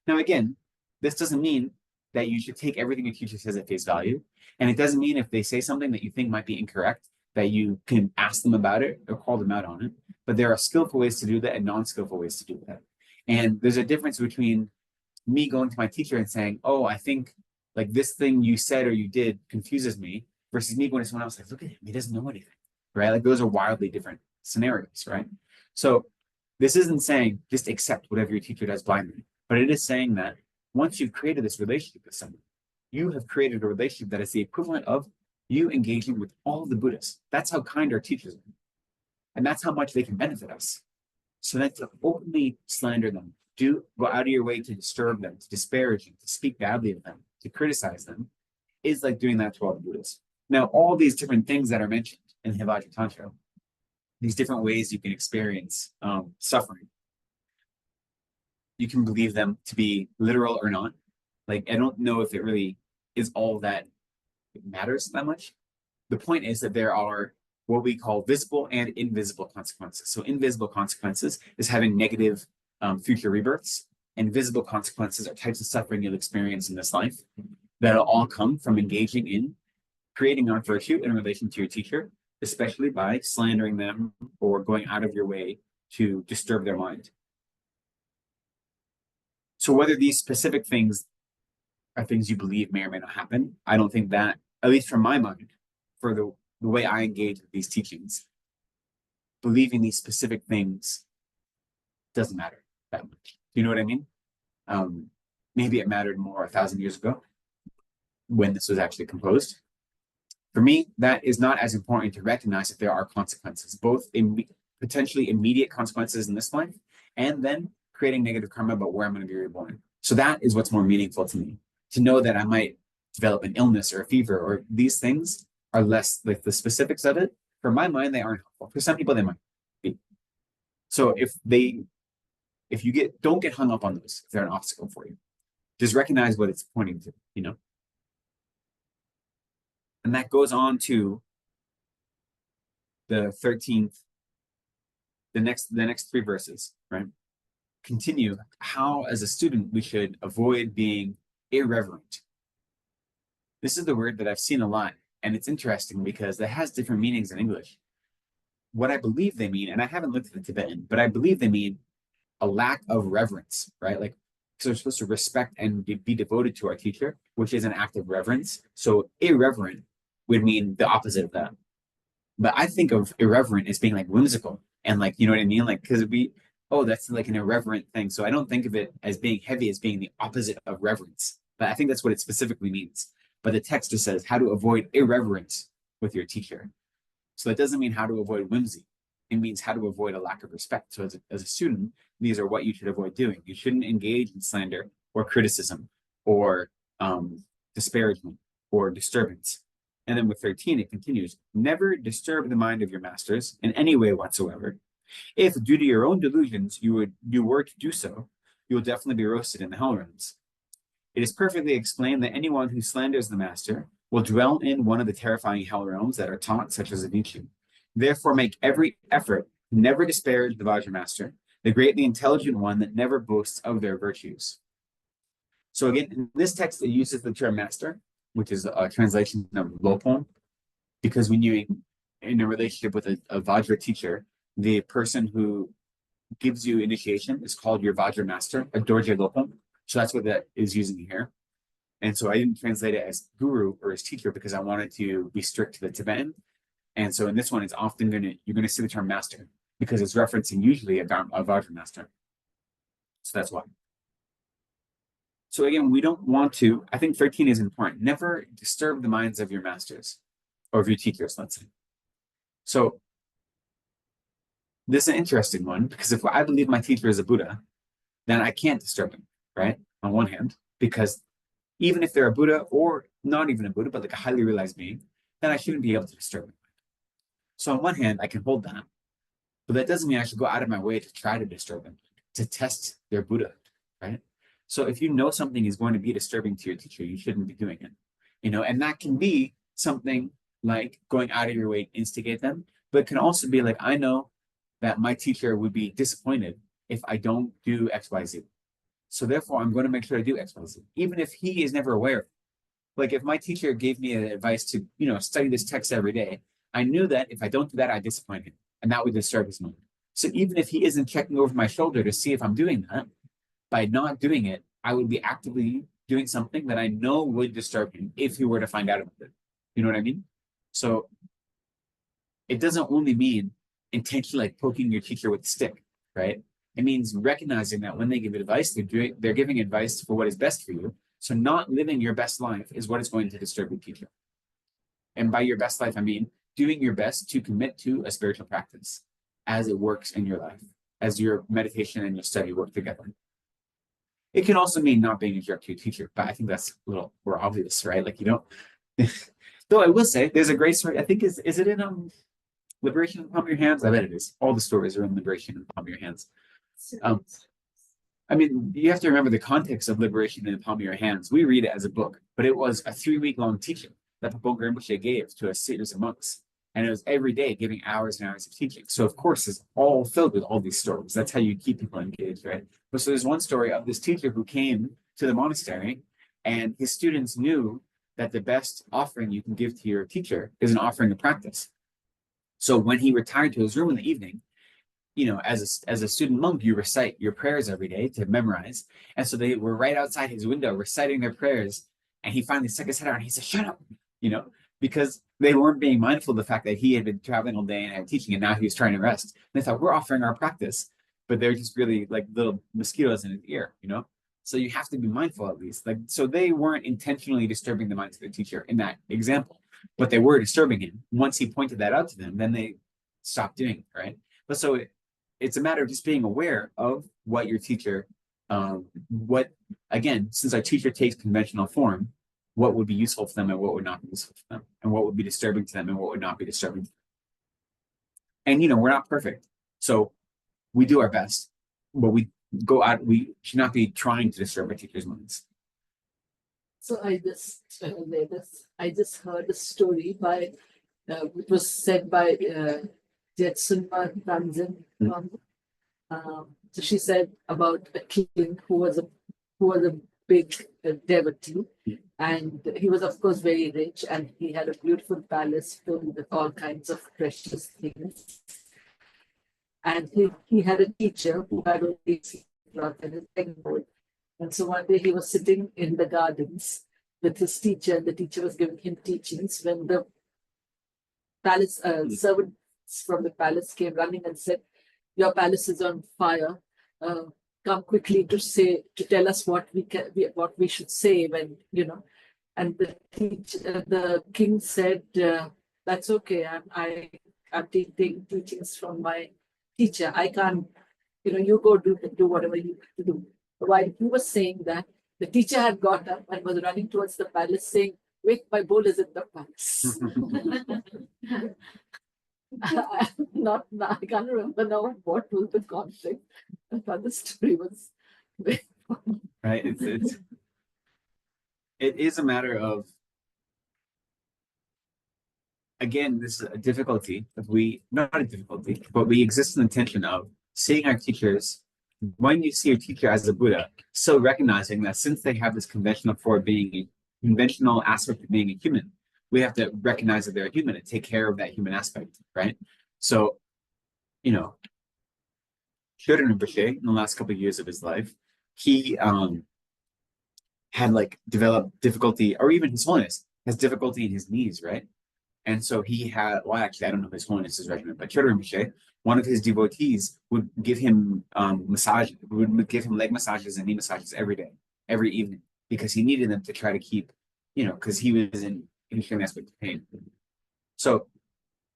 Now, again, this doesn't mean that you should take everything a teacher says at face value. And it doesn't mean if they say something that you think might be incorrect, that you can ask them about it or call them out on it. But there are skillful ways to do that and non-skillful ways to do that. And there's a difference between me going to my teacher and saying, oh, I think like this thing you said or you did confuses me, versus me going to someone else like, look at him, he doesn't know anything, right? Like those are wildly different scenarios, right? So this isn't saying just accept whatever your teacher does blindly, but it is saying that once you've created this relationship with someone, you have created a relationship that is the equivalent of you engaging with all of the Buddhists. That's how kind our teachers are. And that's how much they can benefit us. So that to openly slander them, go out of your way to disturb them, to disparage them, to speak badly of them, to criticize them, is like doing that to all the Buddhists. Now, all these different things that are mentioned in Vajra Tantra, these different ways you can experience suffering, you can believe them to be literal or not. Like, I don't know if it really is all that it matters that much. The point is that there are what we call visible and invisible consequences. So invisible consequences is having negative future rebirths, and visible consequences are types of suffering you'll experience in this life that'll all come from engaging in creating our virtue in relation to your teacher, especially by slandering them or going out of your way to disturb their mind. So whether these specific things are things you believe may or may not happen, I don't think that, at least from my mind, for the way I engage with these teachings, believing these specific things doesn't matter that much. Do you know what I mean? Maybe it mattered more 1,000 years ago when this was actually composed. For me, that is not as important to recognize that there are consequences, both potentially immediate consequences in this life, and then creating negative karma about where I'm going to be reborn. So that is what's more meaningful to me. To know that I might develop an illness or a fever, or these things are less like the specifics of it. For my mind, they aren't helpful. For some people, they might be. So if you don't get hung up on those, if they're an obstacle for you. Just recognize what it's pointing to, you know? And that goes on to the 13th, the next three verses, right? Continue how, as a student, we should avoid being irreverent. This is the word that I've seen a lot, and it's interesting because it has different meanings in English. What I believe they mean, and I haven't looked at the Tibetan, but I believe they mean a lack of reverence, right? Like, so we're supposed to respect and be devoted to our teacher, which is an act of reverence. So irreverent would mean the opposite of that. But I think of irreverent as being like whimsical and like, you know what I mean? Like, because it'd be, oh, that's like an irreverent thing. So I don't think of it as being heavy, as being the opposite of reverence. But I think that's what it specifically means. But the text just says how to avoid irreverence with your teacher. So that doesn't mean how to avoid whimsy. It means how to avoid a lack of respect. So as a student, these are what you should avoid doing. You shouldn't engage in slander or criticism or disparagement or disturbance. And then with 13, it continues, never disturb the mind of your masters in any way whatsoever. If, due to your own delusions, you were to do so, you will definitely be roasted in the hell realms. It is perfectly explained that anyone who slanders the master will dwell in one of the terrifying hell realms that are taught, such as Avicii. Therefore, make every effort to never disparage the Vajra master, the greatly intelligent one that never boasts of their virtues. So again, in this text, it uses the term master, which is a translation of Lopon, because when you're in a relationship with a Vajra teacher, the person who gives you initiation is called your Vajra master, a Dorje Lopon. So that's what that is using here. And so I didn't translate it as guru or as teacher because I wanted to be strict to the Tibetan. And so in this one, it's often you're going to see the term master because it's referencing usually a Vajra master. So that's why. So again, we don't want to, I think 13 is important. Never disturb the minds of your masters or of your teachers, let's say. So this is an interesting one because if I believe my teacher is a Buddha, then I can't disturb him, right? On one hand, because even if they're a Buddha or not even a Buddha, but like a highly realized being, then I shouldn't be able to disturb him. So on one hand, I can hold that, but that doesn't mean I should go out of my way to try to disturb them, to test their Buddha, right? So if you know something is going to be disturbing to your teacher, you shouldn't be doing it, you know, and that can be something like going out of your way to instigate them, but it can also be like, I know that my teacher would be disappointed if I don't do X, Y, Z. So therefore, I'm going to make sure I do X, Y, Z, even if he is never aware of it. Like if my teacher gave me advice to, you know, study this text every day, I knew that if I don't do that, I disappoint him, and that would disturb his mind. So even if he isn't checking over my shoulder to see if I'm doing that, by not doing it, I would be actively doing something that I know would disturb him if he were to find out about it. You know what I mean? So it doesn't only mean intentionally like poking your teacher with a stick, right? It means recognizing that when they give advice, they're giving advice for what is best for you. So not living your best life is what is going to disturb your teacher. And by your best life, I mean doing your best to commit to a spiritual practice as it works in your life, as your meditation and your study work together. It can also mean not being a jerk to your teacher, but I think that's a little more obvious, right? Like you don't. Though I will say, there's a great story. I think is it in Liberation in the Palm of Your Hands? I bet it is. All the stories are in Liberation in the Palm of Your Hands. I mean, you have to remember the context of Liberation in the Palm of Your Hands. We read it as a book, but it was a 3-week-long teaching that Paponga Rinpoche gave to a series of monks. And it was every day giving hours and hours of teaching. So of course, it's all filled with all these stories. That's how you keep people engaged, right? But so there's one story of this teacher who came to the monastery and his students knew that the best offering you can give to your teacher is an offering of practice. So when he retired to his room in the evening, you know, as a student monk, you recite your prayers every day to memorize. And so they were right outside his window reciting their prayers. And he finally stuck his head out and he said, "Shut up," you know, because they weren't being mindful of the fact that he had been traveling all day and had teaching, and now he was trying to rest. And they thought, we're offering our practice, but they're just really like little mosquitoes in his ear, you know? So you have to be mindful at least. Like, so they weren't intentionally disturbing the minds of their teacher in that example. but they were disturbing him. Once he pointed that out to them, then they stopped doing it, right? But so it's a matter of just being aware of what your teacher, again, since our teacher takes conventional form, what would be useful to them and what would not be useful to them, and what would be disturbing to them and what would not be disturbing to them. And, we're not perfect. So we do our best, but we should not be trying to disturb our teacher's minds. So I just heard a story by, it was said by Gyalten. So she said about a king who was a big devotee, and he was of course very rich, and he had a beautiful palace filled with all kinds of precious things. And he had a teacher who had only cloth and his pegboard. And so one day he was sitting in the gardens with his teacher, and the teacher was giving him teachings when the palace servants from the palace came running and said, "Your palace is on fire. Come quickly to tell us what we should say when." And the king said, "That's okay. I'm taking teachings from my teacher. I can't. You go do whatever you have to do." While he was saying that, the teacher had got up and was running towards the palace, saying, "Wait, my bowl is in the palace." I can't remember now what was the conflict. I thought the story was very funny. Right? It is a matter of, again, this is a difficulty that not a difficulty, but we exist in the tension of seeing our teachers, when you see your teacher as a Buddha, still recognizing that since they have this conventional conventional aspect of being a human, we have to recognize that they're a human and take care of that human aspect, right? So, Choe Rinpoche, in the last couple of years of his life, he had developed difficulty, or even His Holiness has difficulty in his knees, right? And so he had, well, actually, I don't know His Holiness's regimen, but Choe Rinpoche, one of his devotees would give him would give him leg massages and knee massages every day, every evening, because he needed them to try to keep, because he was in extreme aspect of pain. So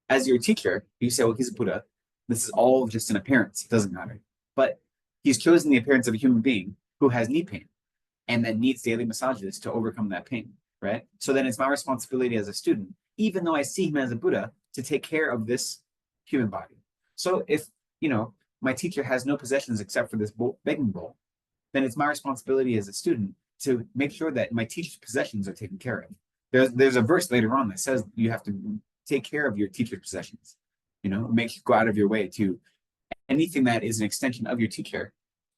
as your teacher, you say, well, he's a Buddha. This is all just an appearance. It doesn't matter. But he's chosen the appearance of a human being who has knee pain and that needs daily massages to overcome that pain, right? So then it's my responsibility as a student, even though I see him as a Buddha, to take care of this human body. So if, my teacher has no possessions except for this begging bowl, then it's my responsibility as a student to make sure that my teacher's possessions are taken care of. There's a verse later on that says you have to take care of your teacher's possessions. Go out of your way to anything that is an extension of your teacher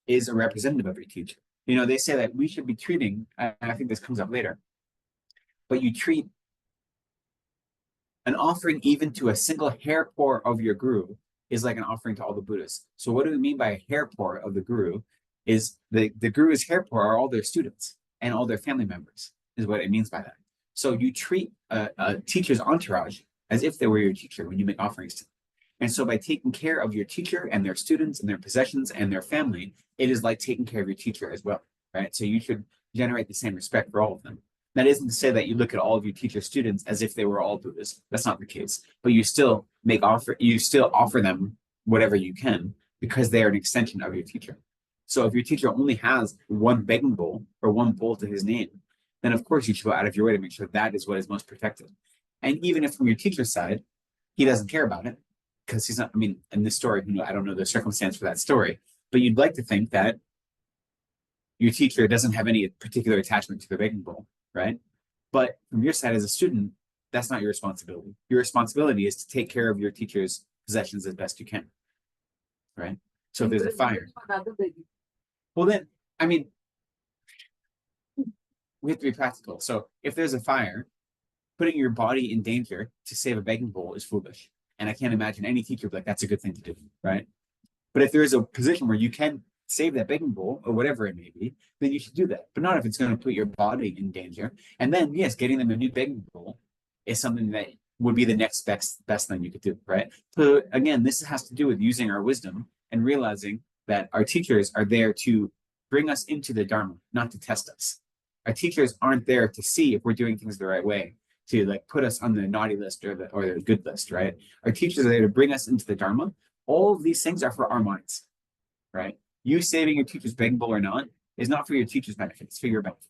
is a representative of your teacher. They say that we should be treating, and I think this comes up later, but you treat an offering even to a single hair pour of your guru is like an offering to all the Buddhas. So what do we mean by a hair pour of the guru? Is the guru's hair pour are all their students and all their family members, is what it means by that. So you treat a teacher's entourage as if they were your teacher when you make offerings to them. And so by taking care of your teacher and their students and their possessions and their family, it is like taking care of your teacher as well, right? So you should generate the same respect for all of them. That isn't to say that you look at all of your teacher students as if they were all Buddhas. That's not the case. But you still offer them whatever you can because they are an extension of your teacher. So if your teacher only has one begging bowl or one bowl to his name, then of course you should go out of your way to make sure that is what is most protected. And even if from your teacher's side, he doesn't care about it, because he's not, in this story, I don't know the circumstance for that story, but you'd like to think that your teacher doesn't have any particular attachment to the begging bowl, right? But from your side as a student, that's not your responsibility. Your responsibility is to take care of your teacher's possessions as best you can, right? So if there's a fire, well then, we have to be practical. So if there's a fire, putting your body in danger to save a begging bowl is foolish. And I can't imagine any teacher would be like, that's a good thing to do, right? But if there is a position where you can save that begging bowl or whatever it may be, then you should do that. But not if it's going to put your body in danger. And then, yes, getting them a new begging bowl is something that would be the next best thing you could do, right? So again, this has to do with using our wisdom and realizing that our teachers are there to bring us into the Dharma, not to test us. Our teachers aren't there to see if we're doing things the right way, to like put us on the naughty list or the good list, right? Our teachers are there to bring us into the Dharma. All of these things are for our minds, right? You saving your teacher's begging bowl or not is not for your teacher's benefit, it's for your benefit.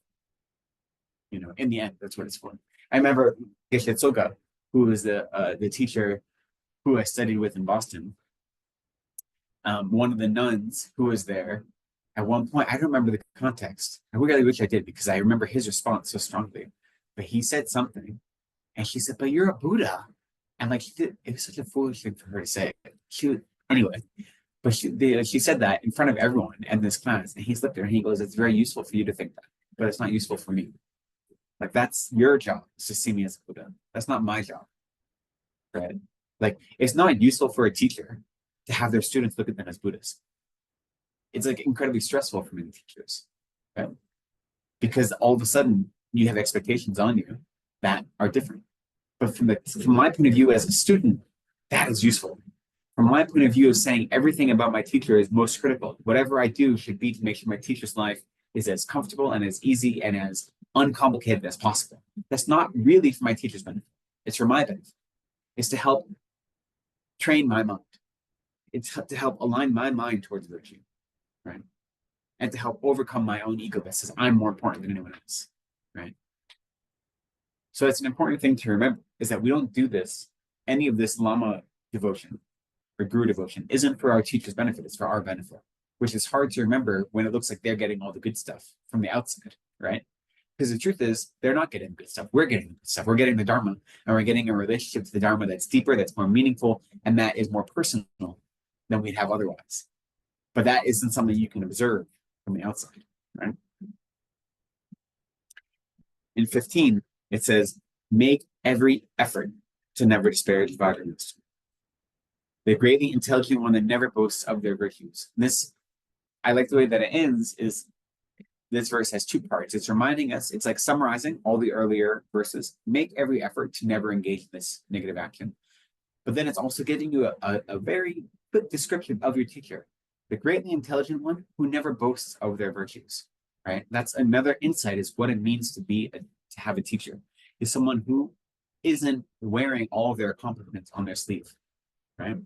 You know, in the end, that's what it's for. I remember Geshe Tsoka, who was the teacher who I studied with in Boston. One of the nuns who was there at one point, I don't remember the context. I really wish I did because I remember his response so strongly. But he said something, and she said, "But you're a Buddha," and like it was such a foolish thing for her to say. Anyway, but she said that in front of everyone in this class, and he looked at her and he goes, "It's very useful for you to think that, but it's not useful for me. Like that's your job is to see me as a Buddha. That's not my job, right? Like it's not useful for a teacher to have their students look at them as Buddhists. It's like incredibly stressful for many teachers, right? Because all of a sudden you have expectations on you that are different. But from my point of view as a student, that is useful. From my point of view of saying everything about my teacher is most critical. Whatever I do should be to make sure my teacher's life is as comfortable and as easy and as uncomplicated as possible. That's not really for my teacher's benefit. It's for my benefit. It's to help train my mind. It's to help align my mind towards virtue, right? And to help overcome my own ego that says I'm more important than anyone else, right? So it's an important thing to remember is that we don't do this, any of this Lama devotion or Guru devotion isn't for our teacher's benefit, it's for our benefit, which is hard to remember when it looks like they're getting all the good stuff from the outside, right? Because the truth is, they're not getting good stuff. We're getting good stuff. We're getting the Dharma, and we're getting a relationship to the Dharma that's deeper, that's more meaningful, and that is more personal than we'd have otherwise. But that isn't something you can observe from the outside, right? In 15, it says, make every effort to never disparage virtues. The greatly intelligent one that never boasts of their virtues. And this, I like the way that it ends, is this verse has two parts. It's reminding us, it's like summarizing all the earlier verses. Make every effort to never engage in this negative action. But then it's also giving you a very good description of your teacher. The greatly intelligent one who never boasts of their virtues, right? That's another insight is what it means to have a teacher, is someone who isn't wearing all of their accomplishments on their sleeve, right?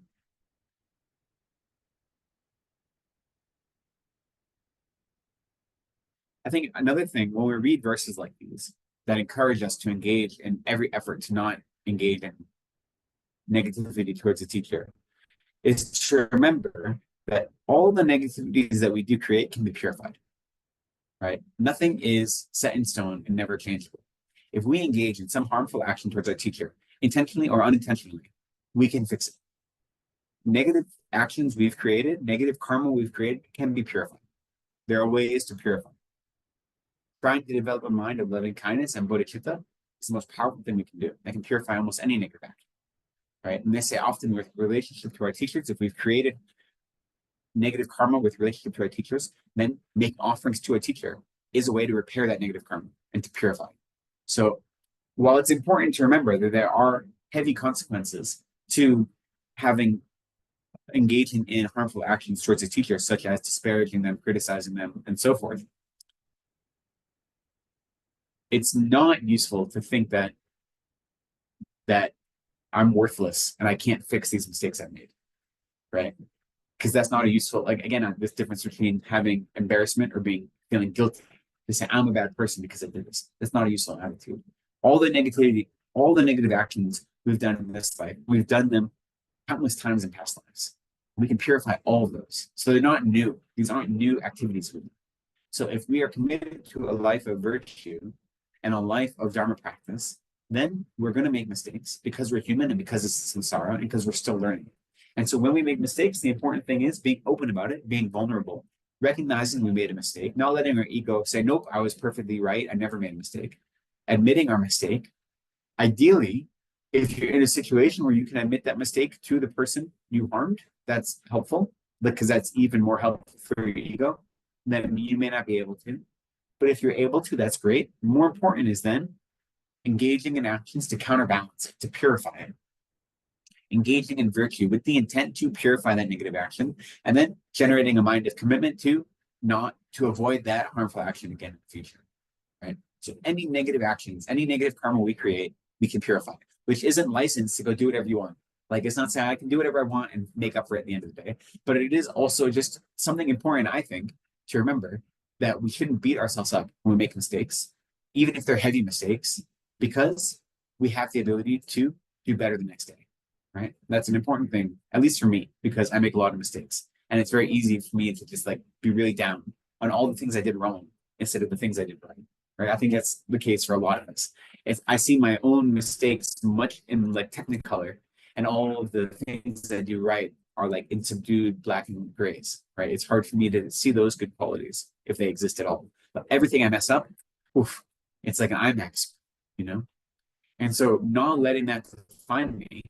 I think another thing, when we read verses like these that encourage us to engage in every effort to not engage in negativity towards a teacher, is to remember that all the negativities that we do create can be purified, right? Nothing is set in stone and never changeable. If we engage in some harmful action towards our teacher, intentionally or unintentionally, we can fix it. Negative actions we've created, negative karma we've created can be purified. There are ways to purify. Trying to develop a mind of loving kindness and bodhicitta is the most powerful thing we can do. That can purify almost any negative action, right? And they say often with relationship to our teachers, if we've created negative karma with relationship to our teachers, then make offerings to a teacher is a way to repair that negative karma and to purify. So while it's important to remember that there are heavy consequences to engaging in harmful actions towards a teacher, such as disparaging them, criticizing them, and so forth, it's not useful to think that I'm worthless and I can't fix these mistakes I've made, right? Because that's not a useful, like, again, this difference between having embarrassment or feeling guilty to say I'm a bad person because I did this. That's not a useful attitude. All the negativity, all the negative actions we've done in this life, we've done them countless times in past lives. We can purify all of those. So they're not new. These aren't new activities. So if we are committed to a life of virtue and a life of Dharma practice, then we're going to make mistakes because we're human and because it's samsara and because we're still learning. And so when we make mistakes, the important thing is being open about it, being vulnerable, recognizing we made a mistake, not letting our ego say, nope, I was perfectly right. I never made a mistake. Admitting our mistake. Ideally, if you're in a situation where you can admit that mistake to the person you harmed, that's helpful because that's even more helpful for your ego. Then you may not be able to. But if you're able to, that's great. More important is then engaging in actions to counterbalance it, to purify it. Engaging in virtue with the intent to purify that negative action, and then generating a mind of commitment to avoid that harmful action again in the future, right? So any negative actions, any negative karma we create we can purify, which isn't licensed to go do whatever you want. Like, it's not saying I can do whatever I want and make up for it at the end of the day, but it is also just something important, I think, to remember that we shouldn't beat ourselves up when we make mistakes, even if they're heavy mistakes, because we have the ability to do better the next day, right? That's an important thing, at least for me, because I make a lot of mistakes. And it's very easy for me to just like be really down on all the things I did wrong instead of the things I did right. Right. I think that's the case for a lot of us. If I see my own mistakes much in like technicolor, and all of the things I do right are like in subdued black and grays, right? It's hard for me to see those good qualities if they exist at all. But everything I mess up, oof, it's like an IMAX, you know? And so not letting that define me,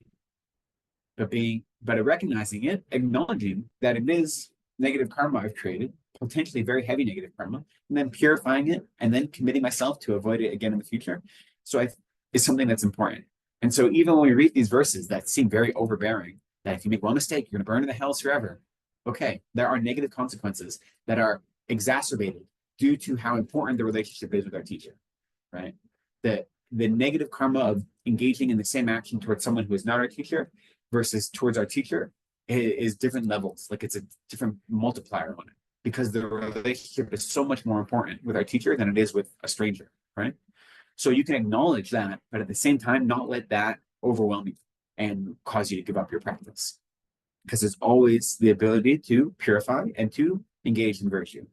but recognizing it, acknowledging that it is negative karma I've created, potentially very heavy negative karma, and then purifying it and then committing myself to avoid it again in the future. So is something that's important. And so even when we read these verses that seem very overbearing, that if you make one mistake, you're going to burn in the hells forever. Okay, there are negative consequences that are exacerbated due to how important the relationship is with our teacher, right? The negative karma of engaging in the same action towards someone who is not our teacher versus towards our teacher is different levels. Like, it's a different multiplier on it, because the relationship is so much more important with our teacher than it is with a stranger, right? So you can acknowledge that, but at the same time, not let that overwhelm you and cause you to give up your practice. Because there's always the ability to purify and to engage in virtue.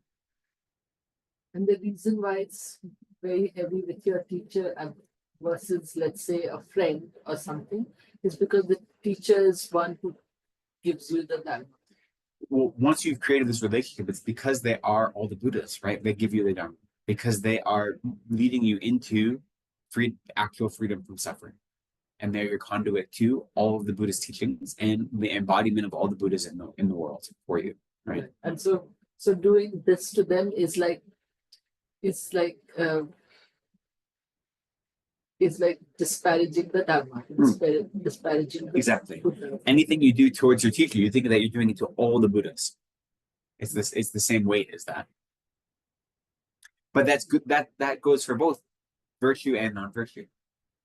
And the reason why it's very heavy with your teacher versus, let's say, a friend or something is because the teacher is one who gives you the Dharma. Well, once you've created this relationship, it's because they are all the Buddhas, right? They give you the Dharma because they are leading you into actual freedom from suffering. And they're your conduit to all of the Buddhist teachings and the embodiment of all the Buddhas in the world for you, right? And so doing this to them is like disparaging the Dharma, disparaging the Exactly. Buddha. Anything you do towards your teacher, you think that you're doing it to all the Buddhas. It's the same weight as that. But that's good. That goes for both virtue and non-virtue.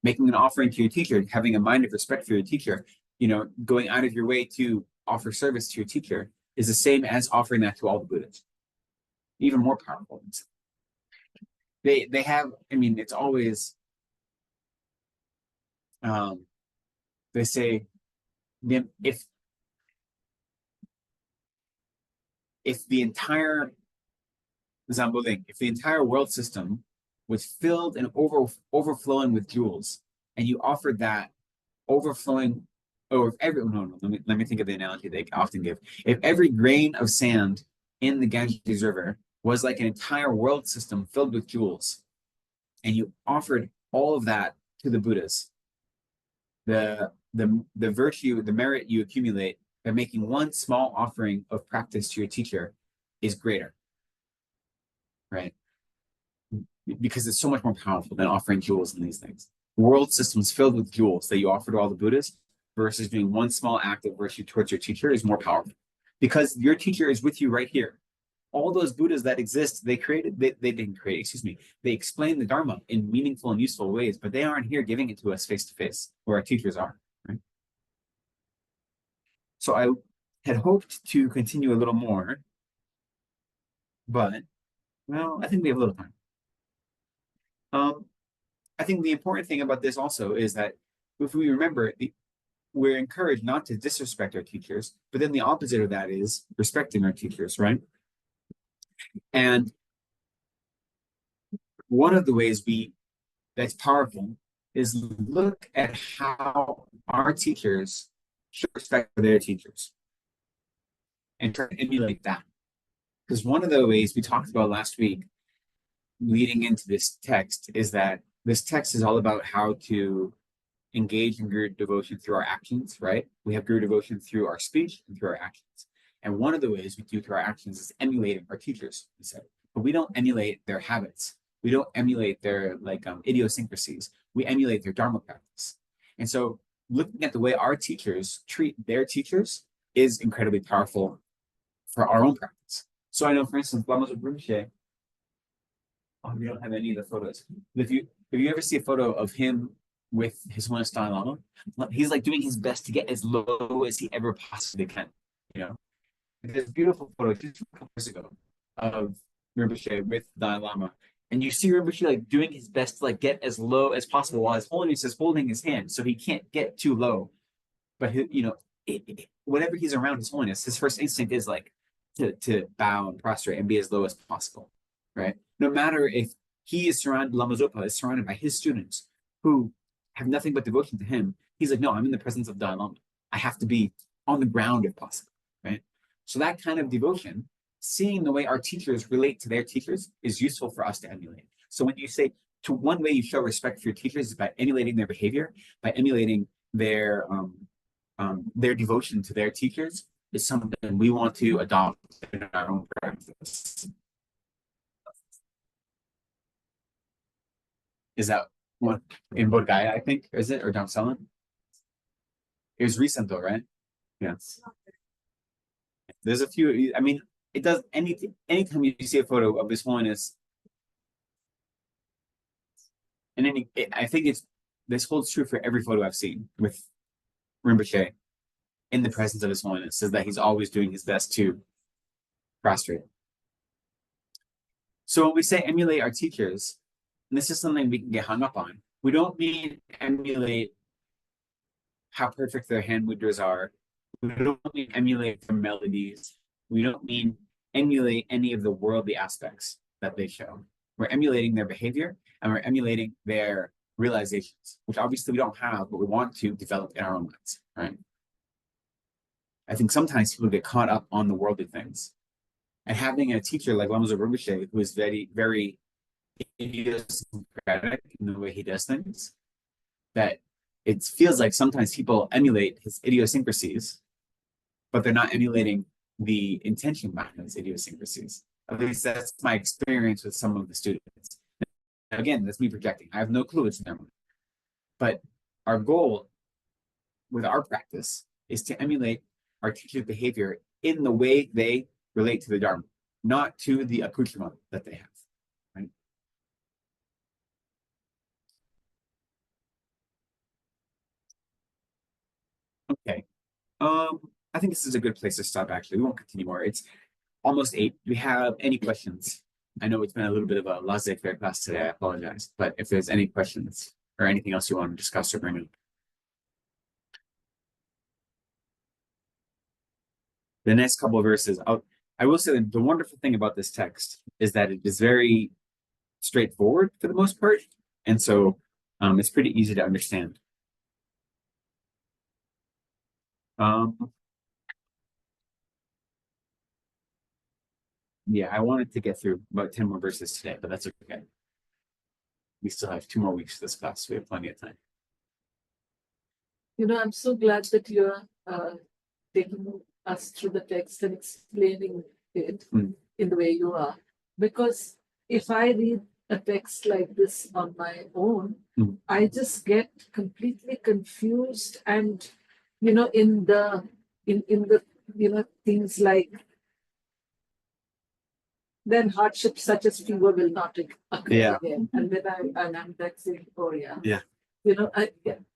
Making an offering to your teacher, having a mind of respect for your teacher, going out of your way to offer service to your teacher is the same as offering that to all the Buddhas. Even more powerful. They have, it's always, they say, if the entire Zamboling, if the entire world system was filled and overflowing with jewels, and you offered that overflowing, or if let me think of the analogy they often give. If every grain of sand in the Ganges River was like an entire world system filled with jewels, and you offered all of that to the Buddhas, the virtue, the merit you accumulate by making one small offering of practice to your teacher is greater, right? Because it's so much more powerful than offering jewels and these things. World systems filled with jewels that you offer to all the Buddhas versus doing one small act of virtue towards your teacher is more powerful, because your teacher is with you right here. All those Buddhas that exist, they didn't create, excuse me, they explain the Dharma in meaningful and useful ways, but they aren't here giving it to us face to face where our teachers are, right? So I had hoped to continue a little more, but, well, I think we have a little time. I think the important thing about this also is that if we remember, we're encouraged not to disrespect our teachers, but then the opposite of that is respecting our teachers, right? And one of the ways that's powerful is look at how our teachers show respect for their teachers and try to emulate that. Because one of the ways we talked about last week leading into this text is that this text is all about how to engage in Guru devotion through our actions, right? We have Guru devotion through our speech and through our actions. And one of the ways we do through our actions is emulating our teachers, we said. But we don't emulate their habits. We don't emulate their idiosyncrasies. We emulate their Dharma practice. And so looking at the way our teachers treat their teachers is incredibly powerful for our own practice. So I know, for instance, Lama Rinpoche, we don't have any of the photos. But if you ever see a photo of him with His Holiness Dalai Lama. He's like doing his best to get as low as he ever possibly can. You know, there's a beautiful photo just a couple years ago of Rinpoche with Dalai Lama, and you see Rinpoche like doing his best to like get as low as possible while His Holiness is holding his hand, so he can't get too low. But whenever he's around His Holiness, his first instinct is like to bow and prostrate and be as low as possible, right? No matter if he is surrounded, Lama Zopa is surrounded by his students who have nothing but devotion to him. He's like, no, I'm in the presence of Dalai Lama. I have to be on the ground if possible, right? So that kind of devotion, seeing the way our teachers relate to their teachers, is useful for us to emulate. So when you say, to one way you show respect for your teachers is by emulating their behavior, by emulating their devotion to their teachers, is something we want to adopt in our own practice. Is that one in Bodh Gaya, I think, is it, or Damsalan? It was recent though, right? Yeah. There's a few. I mean, it does anytime you see a photo of His Holiness, and I think this holds true for every photo I've seen with Rinpoche in the presence of His Holiness, is that he's always doing his best to prostrate. So when we say emulate our teachers, and this is something we can get hung up on, we don't mean emulate how perfect their hand mudras are. We don't mean emulate their melodies. We don't mean emulate any of the worldly aspects that they show. We're emulating their behavior, and we're emulating their realizations, which obviously we don't have, but we want to develop in our own minds, right? I think sometimes people get caught up on the worldly things. And having a teacher like Lama Zopa Rinpoche, who is very, very idiosyncratic in the way he does things, that it feels like sometimes people emulate his idiosyncrasies, but they're not emulating the intention behind those idiosyncrasies. At least that's my experience with some of the students. Again, that's me projecting. I have no clue what's in their mind. But our goal with our practice is to emulate our teacher's behavior in the way they relate to the Dharma, not to the accoutrement that they have. Right? Okay. I think this is a good place to stop, actually. We won't continue more. It's almost 8. Do we have any questions? I know it's been a little bit of a laissez-faire class today. I apologize. But if there's any questions or anything else you want to discuss or bring up. The next couple of verses, I will say that the wonderful thing about this text is that it is very straightforward for the most part. And so it's pretty easy to understand. Yeah, I wanted to get through about 10 more verses today, but that's okay. We still have 2 more weeks of this class, so we have plenty of time. You know, I'm so glad that you're taking us through the text and explaining it in the way you are. Because if I read a text like this on my own, I just get completely confused, and in the things like, then hardships such as fever will not occur again. And then I'm saying, oh yeah. Yeah.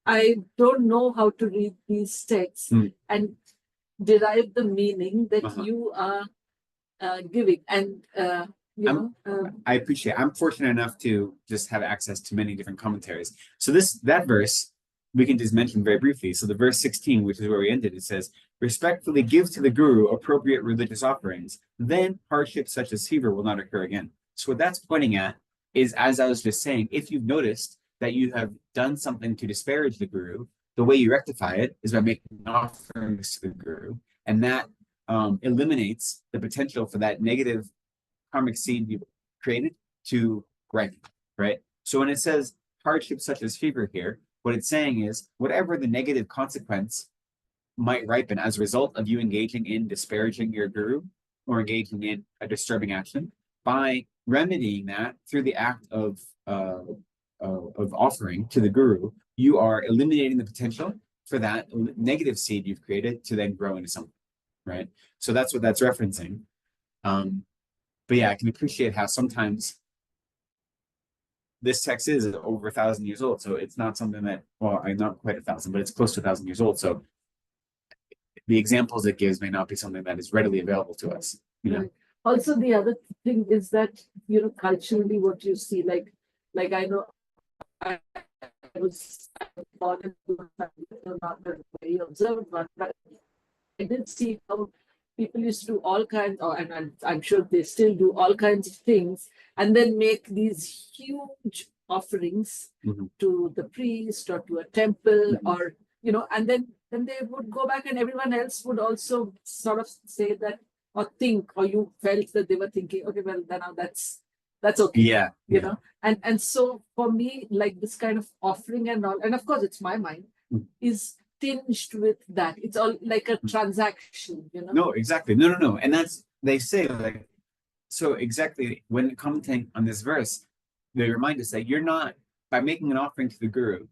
I don't know how to read these texts and derive the meaning that you are giving. And I appreciate it. I'm fortunate enough to just have access to many different commentaries. So that verse we can just mention very briefly. So the verse 16, which is where we ended, it says, respectfully give to the guru appropriate religious offerings, then hardships such as fever will not occur again. So what that's pointing at is, as I was just saying, if you've noticed that you have done something to disparage the guru, the way you rectify it is by making offerings to the guru, and that eliminates the potential for that negative karmic seed you created to ripen, right? So when it says hardships such as fever here, what it's saying is whatever the negative consequence might ripen as a result of you engaging in disparaging your guru or engaging in a disturbing action, by remedying that through the act of offering to the guru, you are eliminating the potential for that negative seed you've created to then grow into something, right? So that's what that's referencing. But yeah, I can appreciate how sometimes this text is over 1,000 years old, so it's not something that, well, I'm not quite 1,000, but it's close to 1,000 years old. So the examples it gives may not be something that is readily available to us. You know? Right. Also, the other thing is that, you know, culturally what you see, like I know I was born into a family, not a very observant one, but I did see how people used to do all kinds, and I'm sure they still do all kinds of things, and then make these huge offerings Mhm. to the priest or to a temple, Mhm. or, you know, and then they would go back, and everyone else would also sort of say that, or think, or you felt that they were thinking, okay, well, then now that's okay, Yeah. you know. And so for me, like this kind of offering and all, and of course it's my mind, Mm. is tinged with that. It's all like a transaction, you know. No, exactly. No. And that's, they say, like, so exactly when commenting on this verse, they remind us that you're not, by making an offering to the guru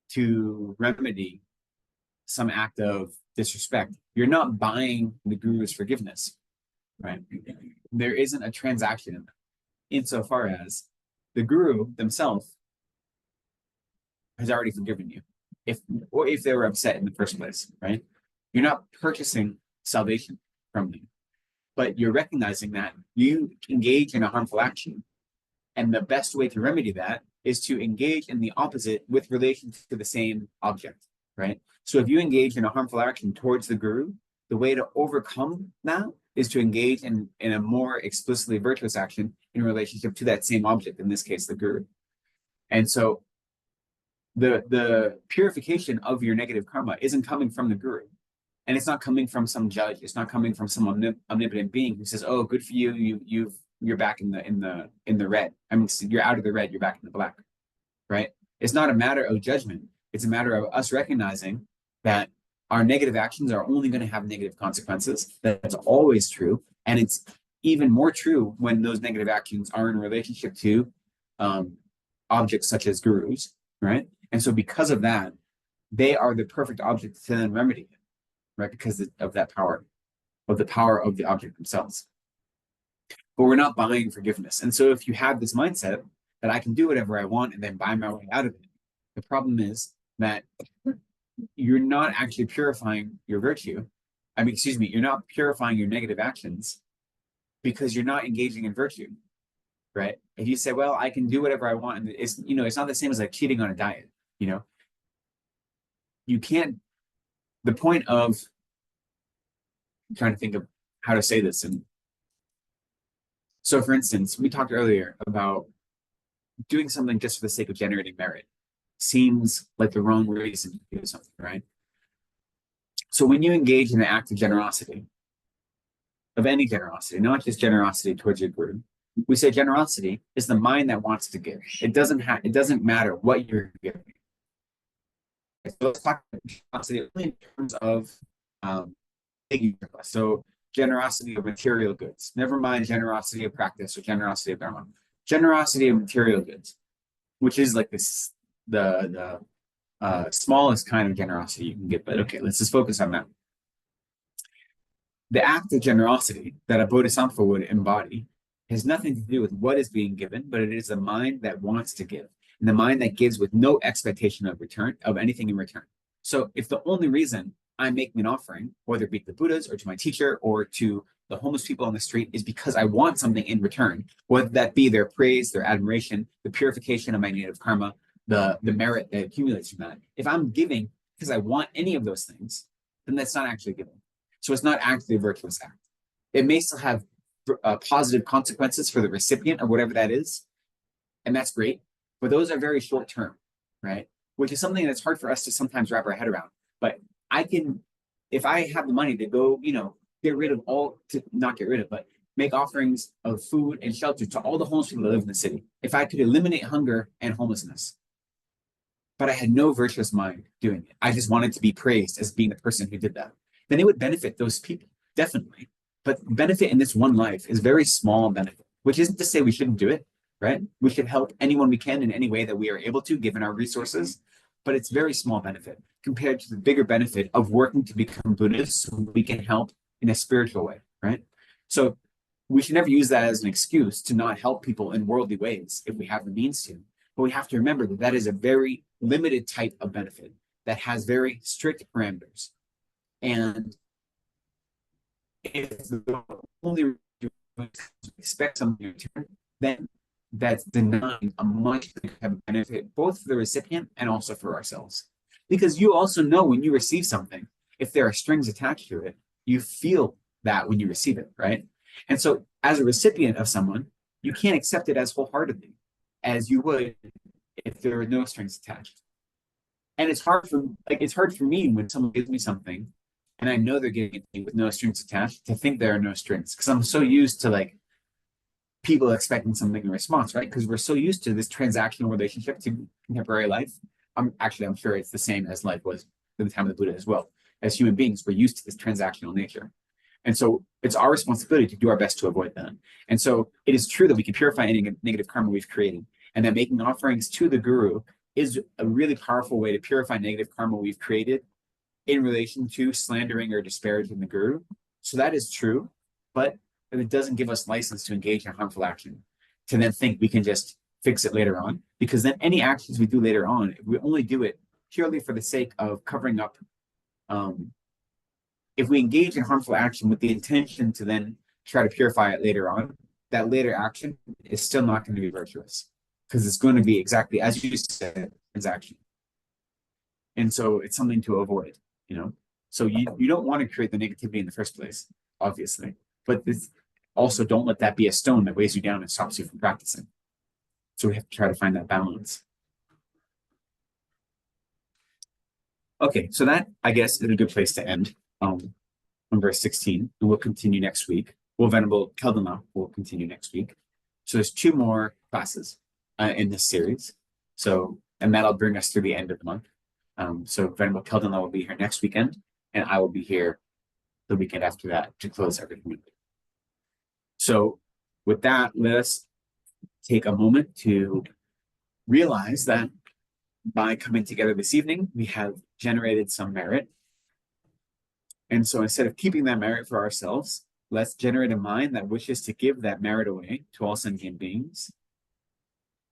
to remedy some act of disrespect, you're not buying the guru's forgiveness, right? There isn't a transaction in that, insofar as the guru themselves has already forgiven you, if they were upset in the first place, right? You're not purchasing salvation from them, but you're recognizing that you engage in a harmful action, and the best way to remedy that is to engage in the opposite with relation to the same object, right? So if you engage in a harmful action towards the guru, the way to overcome that is to engage in a more explicitly virtuous action in relationship to that same object, in this case, the guru. And so the purification of your negative karma isn't coming from the guru. And it's not coming from some judge. It's not coming from some omnipotent being who says, "Oh, good for you. You're back in the red. I mean, you're out of the red. You're back in the black." Right? It's not a matter of judgment. It's a matter of us recognizing that our negative actions are only going to have negative consequences. That's always true, and it's even more true when those negative actions are in relationship to objects such as gurus, right? And so, because of that, they are the perfect object to then remedy it, right? Because of that power, of the power of the object themselves. But we're not buying forgiveness. And so if you have this mindset that I can do whatever I want and then buy my way out of it, the problem is that you're not actually purifying your virtue. I mean, excuse me, you're not purifying your negative actions because you're not engaging in virtue, right? If you say, well, I can do whatever I want, and it's, you know, it's not the same as like cheating on a diet, you know. You can't, the point of, I'm trying to think of how to say this. And so, for instance, we talked earlier about doing something just for the sake of generating merit. Seems like the wrong reason to do something, right? So when you engage in an act of generosity, of any generosity, not just generosity towards your guru, we say generosity is the mind that wants to give. It doesn't matter what you're giving. So let's talk about generosity only in terms of so generosity of material goods. Never mind generosity of practice or generosity of dharma. Generosity of material goods, which is like this the smallest kind of generosity you can get. But okay, let's just focus on that. The act of generosity that a bodhisattva would embody has nothing to do with what is being given, but it is the mind that wants to give, and the mind that gives with no expectation of return, of anything in return. So if the only reason I'm making an offering, whether it be to the Buddhas or to my teacher or to the homeless people on the street, is because I want something in return, whether that be their praise, their admiration, the purification of my native karma, the merit that accumulates from that. If I'm giving because I want any of those things, then that's not actually giving. So it's not actually a virtuous act. It may still have positive consequences for the recipient or whatever that is, and that's great, but those are very short term, right? Which is something that's hard for us to sometimes wrap our head around. But I can, if I have the money to go, you know, get rid of all, to not get rid of, but make offerings of food and shelter to all the homeless people that live in the city. If I could eliminate hunger and homelessness, but I had no virtuous mind doing it, I just wanted to be praised as being the person who did that, then it would benefit those people, definitely. But benefit in this one life is very small benefit, which isn't to say we shouldn't do it, right? We should help anyone we can in any way that we are able to, given our resources, but it's very small benefit compared to the bigger benefit of working to become Buddhists so we can help in a spiritual way, right? So we should never use that as an excuse to not help people in worldly ways if we have the means to. But we have to remember that that is a very limited type of benefit that has very strict parameters. And if the only expect something in return, then that's denying a much bigger type of benefit, both for the recipient and also for ourselves. Because you also know when you receive something, if there are strings attached to it, you feel that when you receive it, right? And so as a recipient of someone, you can't accept it as wholeheartedly as you would if there were no strings attached. And it's hard for me when someone gives me something and I know they're giving it to me with no strings attached to think there are no strings. Because I'm so used to like people expecting something in response, right? Because we're so used to this transactional relationship to contemporary life. I'm sure it's the same as life was at the time of the Buddha as well. As human beings, we're used to this transactional nature. And so it's our responsibility to do our best to avoid that. And so it is true that we can purify any negative karma we've created, and that making offerings to the guru is a really powerful way to purify negative karma we've created in relation to slandering or disparaging the guru. So that is true, but it doesn't give us license to engage in harmful action, to then think we can just fix it later on, because then any actions we do later on, if we only do it purely for the sake of covering up, if we engage in harmful action with the intention to then try to purify it later on, that later action is still not going to be virtuous, because it's going to be exactly as you said, transaction. And so it's something to avoid, you know. So you don't want to create the negativity in the first place, obviously, but this also don't let that be a stone that weighs you down and stops you from practicing. So we have to try to find that balance. Okay, so that, I guess, is a good place to end on verse 16, and we'll continue next week. Well, Venerable Gyalten will continue next week. So there's 2 more classes in this series. So, and that'll bring us through the end of the month. So Venerable Gyalten will be here next weekend, and I will be here the weekend after that to close everything. So with that, let us take a moment to realize that by coming together this evening, we have generated some merit. And so instead of keeping that merit for ourselves, let's generate a mind that wishes to give that merit away to all sentient beings.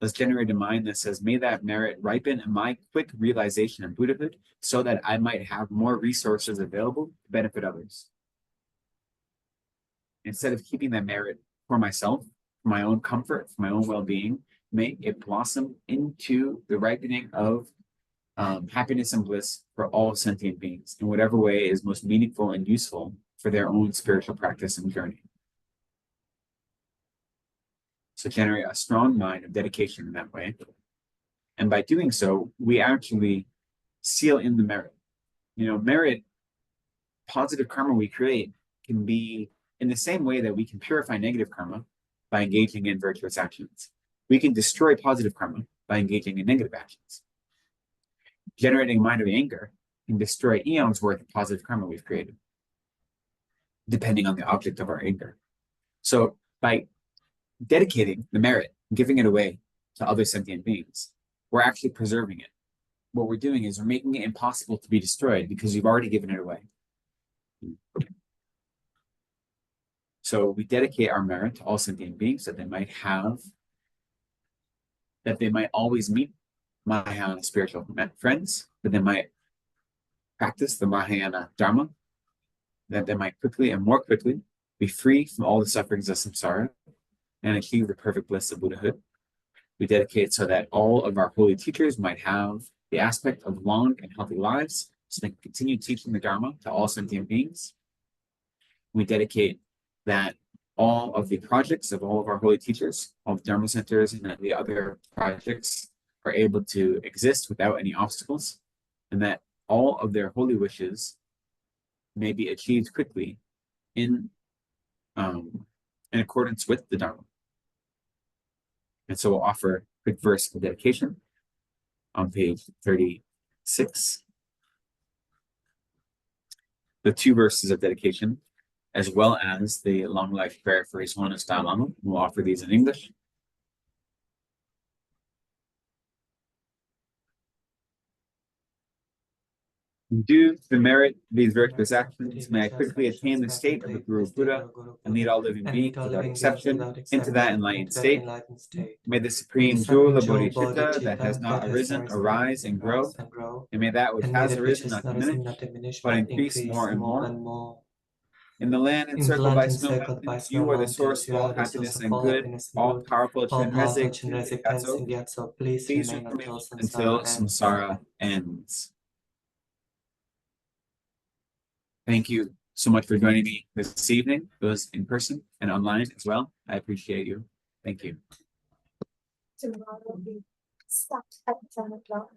Let's generate a mind that says, may that merit ripen in my quick realization of Buddhahood so that I might have more resources available to benefit others. Instead of keeping that merit for myself, for my own comfort, for my own well-being, may it blossom into the ripening of happiness and bliss for all sentient beings in whatever way is most meaningful and useful for their own spiritual practice and journey. So generate a strong mind of dedication in that way. And by doing so, we actually seal in the merit. You know, merit, positive karma we create can be in the same way that we can purify negative karma by engaging in virtuous actions. We can destroy positive karma by engaging in negative actions. Generating a mind of anger can destroy eons worth of positive karma we've created, depending on the object of our anger. So by dedicating the merit, giving it away to other sentient beings, we're actually preserving it. What we're doing is we're making it impossible to be destroyed because you've already given it away. So we dedicate our merit to all sentient beings that they might always meet Mahayana spiritual friends, that they might practice the Mahayana Dharma, that they might quickly and more quickly be free from all the sufferings of samsara and achieve the perfect bliss of Buddhahood. We dedicate so that all of our holy teachers might have the aspect of long and healthy lives, so they can continue teaching the Dharma to all sentient beings. We dedicate that all of the projects of all of our holy teachers, all the Dharma centers and the other projects are able to exist without any obstacles, and that all of their holy wishes may be achieved quickly in accordance with the Dharma. And so we'll offer a quick verse of dedication on page 36. The 2 verses of dedication, as well as the long life prayer for His Holiness Dalai Lama. We'll offer these in English. Due to the merit of these virtuous actions, may I quickly attain the state of the Guru Buddha and lead all living beings without exception into that enlightened state. May the supreme jewel of bodhicitta that has not arisen arise and grow, and may that which has arisen not diminish, but increase more and more. In the land encircled by snow mountains, you are the source of all happiness and good, all powerful Chenrezig Gyatso. Please remain until samsara ends. Thank you so much for joining me this evening, those in person and online as well. I appreciate you. Thank you. Tomorrow we start at 10 o'clock.